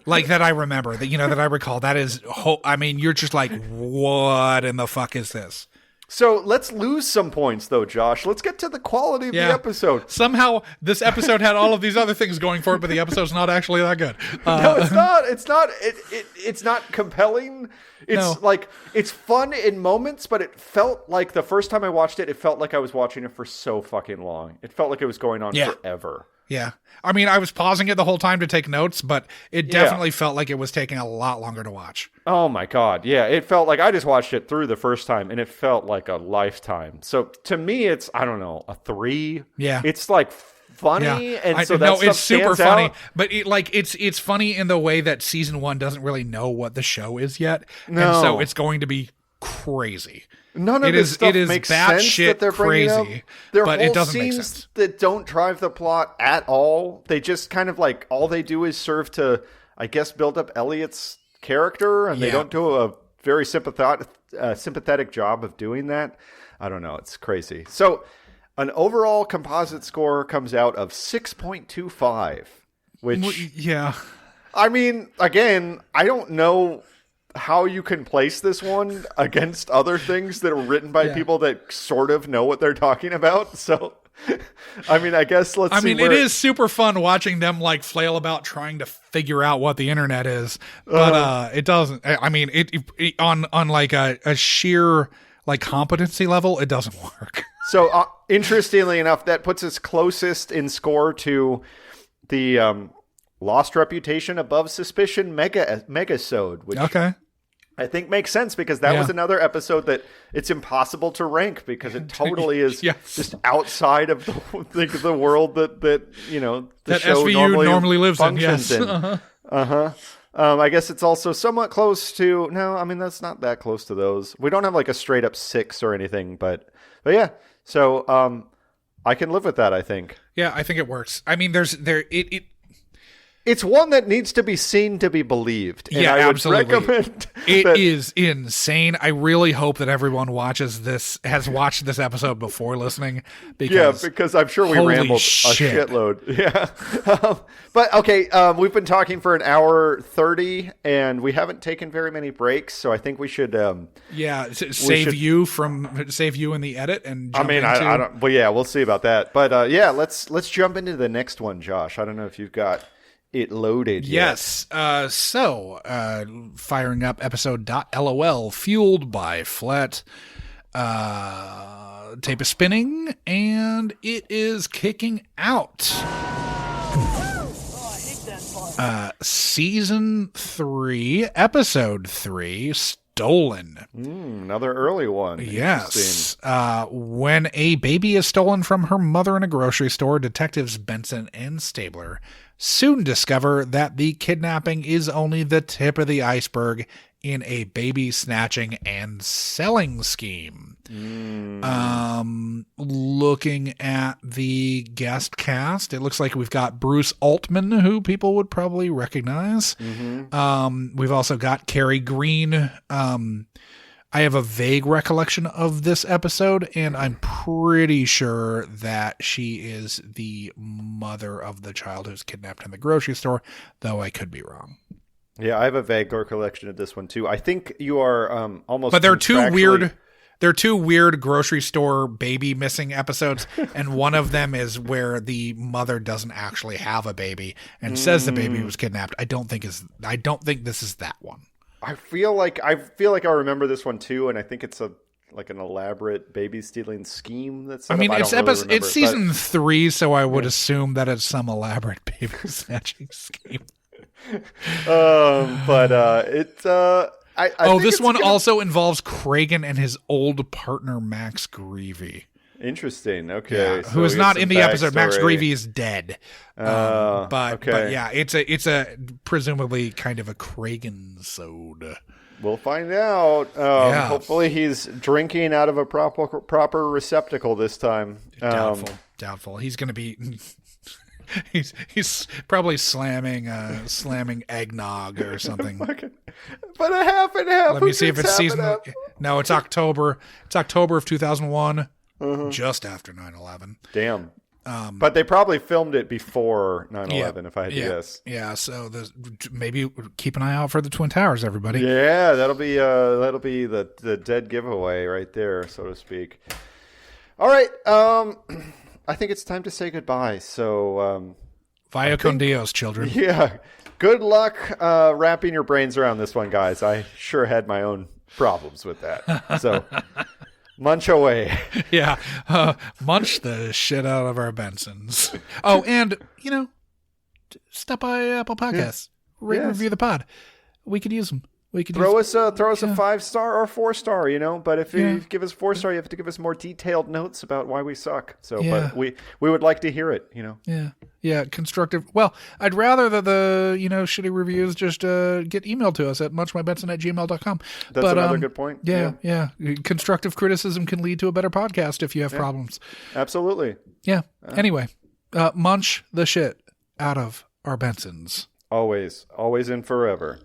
Speaker 5: Like that I remember, that I recall. That is, I mean, you're just like, what in the fuck is this?
Speaker 4: So let's lose some points, though, Josh. Let's get to the quality of the episode.
Speaker 5: Somehow, this episode had all of these other things going for it, but the episode's not actually that good.
Speaker 4: No, it's not. It's not. It's not compelling. It's like it's fun in moments, but it felt like the first time I watched it, it felt like I was watching it for so fucking long. It felt like it was going on forever.
Speaker 5: Yeah. I mean, I was pausing it the whole time to take notes, but it definitely felt like it was taking a lot longer to watch.
Speaker 4: Oh my God. Yeah. It felt like I just watched it through the first time and it felt like a lifetime. So to me, it's, I don't know, a 3.
Speaker 5: Yeah.
Speaker 4: It's like funny.
Speaker 5: Yeah.
Speaker 4: And so that's
Speaker 5: it's super funny,
Speaker 4: out.
Speaker 5: but it's funny in the way that season 1 doesn't really know what the show is yet.
Speaker 4: No.
Speaker 5: And so it's going to be crazy.
Speaker 4: None of this stuff makes sense that they're bringing
Speaker 5: crazy,
Speaker 4: up. There are
Speaker 5: but
Speaker 4: whole
Speaker 5: it doesn't make
Speaker 4: scenes
Speaker 5: sense.
Speaker 4: that don't drive the plot at all. They just kind of like, all they do is serve to, I guess, build up Elliot's character, and they don't do a very sympathetic job of doing that. I don't know. It's crazy. So an overall composite score comes out of 6.25, which...
Speaker 5: Yeah.
Speaker 4: I mean, again, I don't know how you can place this one against other things that are written by people that sort of know what they're talking about. So, I mean, I guess let's see.
Speaker 5: It is super fun watching them like flail about trying to figure out what the internet is, but it doesn't. I mean, it on like a sheer like competency level, it doesn't work.
Speaker 4: So, interestingly enough, that puts us closest in score to the Lost Reputation Above Suspicion megasode, which I think makes sense because that was another episode that it's impossible to rank because it totally is just outside of the world that the
Speaker 5: that
Speaker 4: show
Speaker 5: SVU normally lives in.
Speaker 4: Yes. I guess it's also somewhat close to. No, I mean that's not that close to those. We don't have like a straight up 6 or anything, but yeah. So I can live with that. I think.
Speaker 5: Yeah, I think it works. I mean,
Speaker 4: it's one that needs to be seen to be believed. And
Speaker 5: yeah,
Speaker 4: I would
Speaker 5: absolutely.
Speaker 4: recommend
Speaker 5: It
Speaker 4: that-
Speaker 5: is insane. I really hope that everyone has watched this episode before listening.
Speaker 4: Because I'm sure we
Speaker 5: holy
Speaker 4: rambled
Speaker 5: shit.
Speaker 4: a shitload. Yeah. But okay, we've been talking for an hour 30 and we haven't taken very many breaks, so I think we should
Speaker 5: save you in the edit and jump into...
Speaker 4: I don't, well, yeah, we'll see about that. But let's jump into the next one, Josh. I don't know if you've got it loaded yet.
Speaker 5: Yes. Firing up episode.lol, fueled by Flet. Tape is spinning, and it is kicking out. Season 3, episode 3, Stolen.
Speaker 4: Another early one.
Speaker 5: Yes. When a baby is stolen from her mother in a grocery store, detectives Benson and Stabler soon discover that the kidnapping is only the tip of the iceberg in a baby snatching and selling scheme. Looking at the guest cast, it looks like we've got Bruce Altman, who people would probably recognize. We've also got Carrie Green. I have a vague recollection of this episode, and I'm pretty sure that she is the mother of the child who's kidnapped in the grocery store, though I could be wrong.
Speaker 4: Yeah, I have a vague recollection of this one too. I think you are almost.
Speaker 5: But they're two weird. They're two weird grocery store baby missing episodes, and one of them is where the mother doesn't actually have a baby and says the baby was kidnapped. I don't think this is that one.
Speaker 4: I feel like I remember this one too, and I think it's an elaborate baby stealing scheme.
Speaker 5: It's season 3, so I would assume that it's some elaborate baby snatching scheme. This one also involves Kragen and his old partner Max Greevy.
Speaker 4: Interesting. Okay,
Speaker 5: yeah, who is not in the episode. Max Greevy is dead. But yeah, it's a presumably kind of a Kragen-sode.
Speaker 4: We'll find out. Hopefully he's drinking out of a proper receptacle this time.
Speaker 5: Doubtful. He's going to be. He's probably slamming eggnog or something.
Speaker 4: But a half and half.
Speaker 5: Let me see if it's season. No, it's October. It's October of 2001, just after 9/11.
Speaker 4: Damn. But they probably filmed it before 9/11, if I had to guess.
Speaker 5: Yeah. So maybe keep an eye out for the Twin Towers, everybody.
Speaker 4: Yeah, that'll be the dead giveaway right there, so to speak. All right. I think it's time to say goodbye. So,
Speaker 5: vaya con Dios, children.
Speaker 4: Yeah. Good luck wrapping your brains around this one, guys. I sure had my own problems with that. So, munch away.
Speaker 5: Yeah. Munch the shit out of our Bensons. Oh, and, stop by Apple Podcasts. Rate and review the pod. We could use them. Throw us a
Speaker 4: 5-star or 4-star, but if you give us 4-star, you have to give us more detailed notes about why we suck. So, but we would like to hear it,
Speaker 5: Yeah, constructive. Well, I'd rather that the, shitty reviews just get emailed to us at muchmybenson@gmail.com.
Speaker 4: That's another good point.
Speaker 5: Yeah. Constructive criticism can lead to a better podcast if you have problems.
Speaker 4: Absolutely.
Speaker 5: Yeah. Anyway, munch the shit out of our Bensons.
Speaker 4: Always and forever.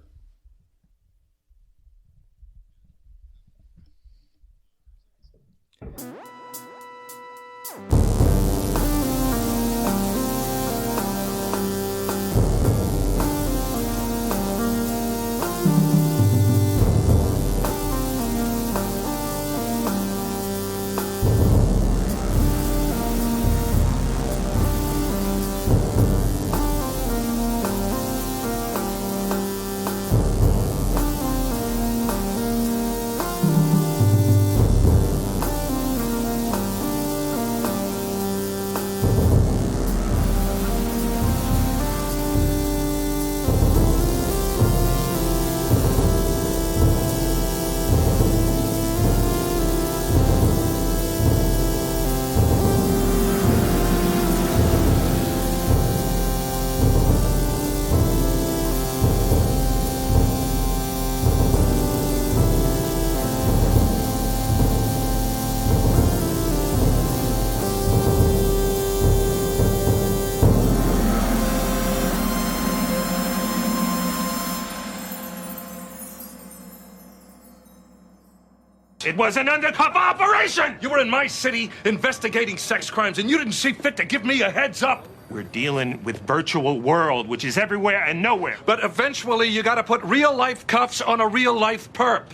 Speaker 6: It was an undercover operation!
Speaker 7: You were in my city investigating sex crimes, and you didn't see fit to give me a heads up.
Speaker 6: We're dealing with virtual world, which is everywhere and nowhere.
Speaker 7: But eventually, you gotta put real-life cuffs on a real-life perp.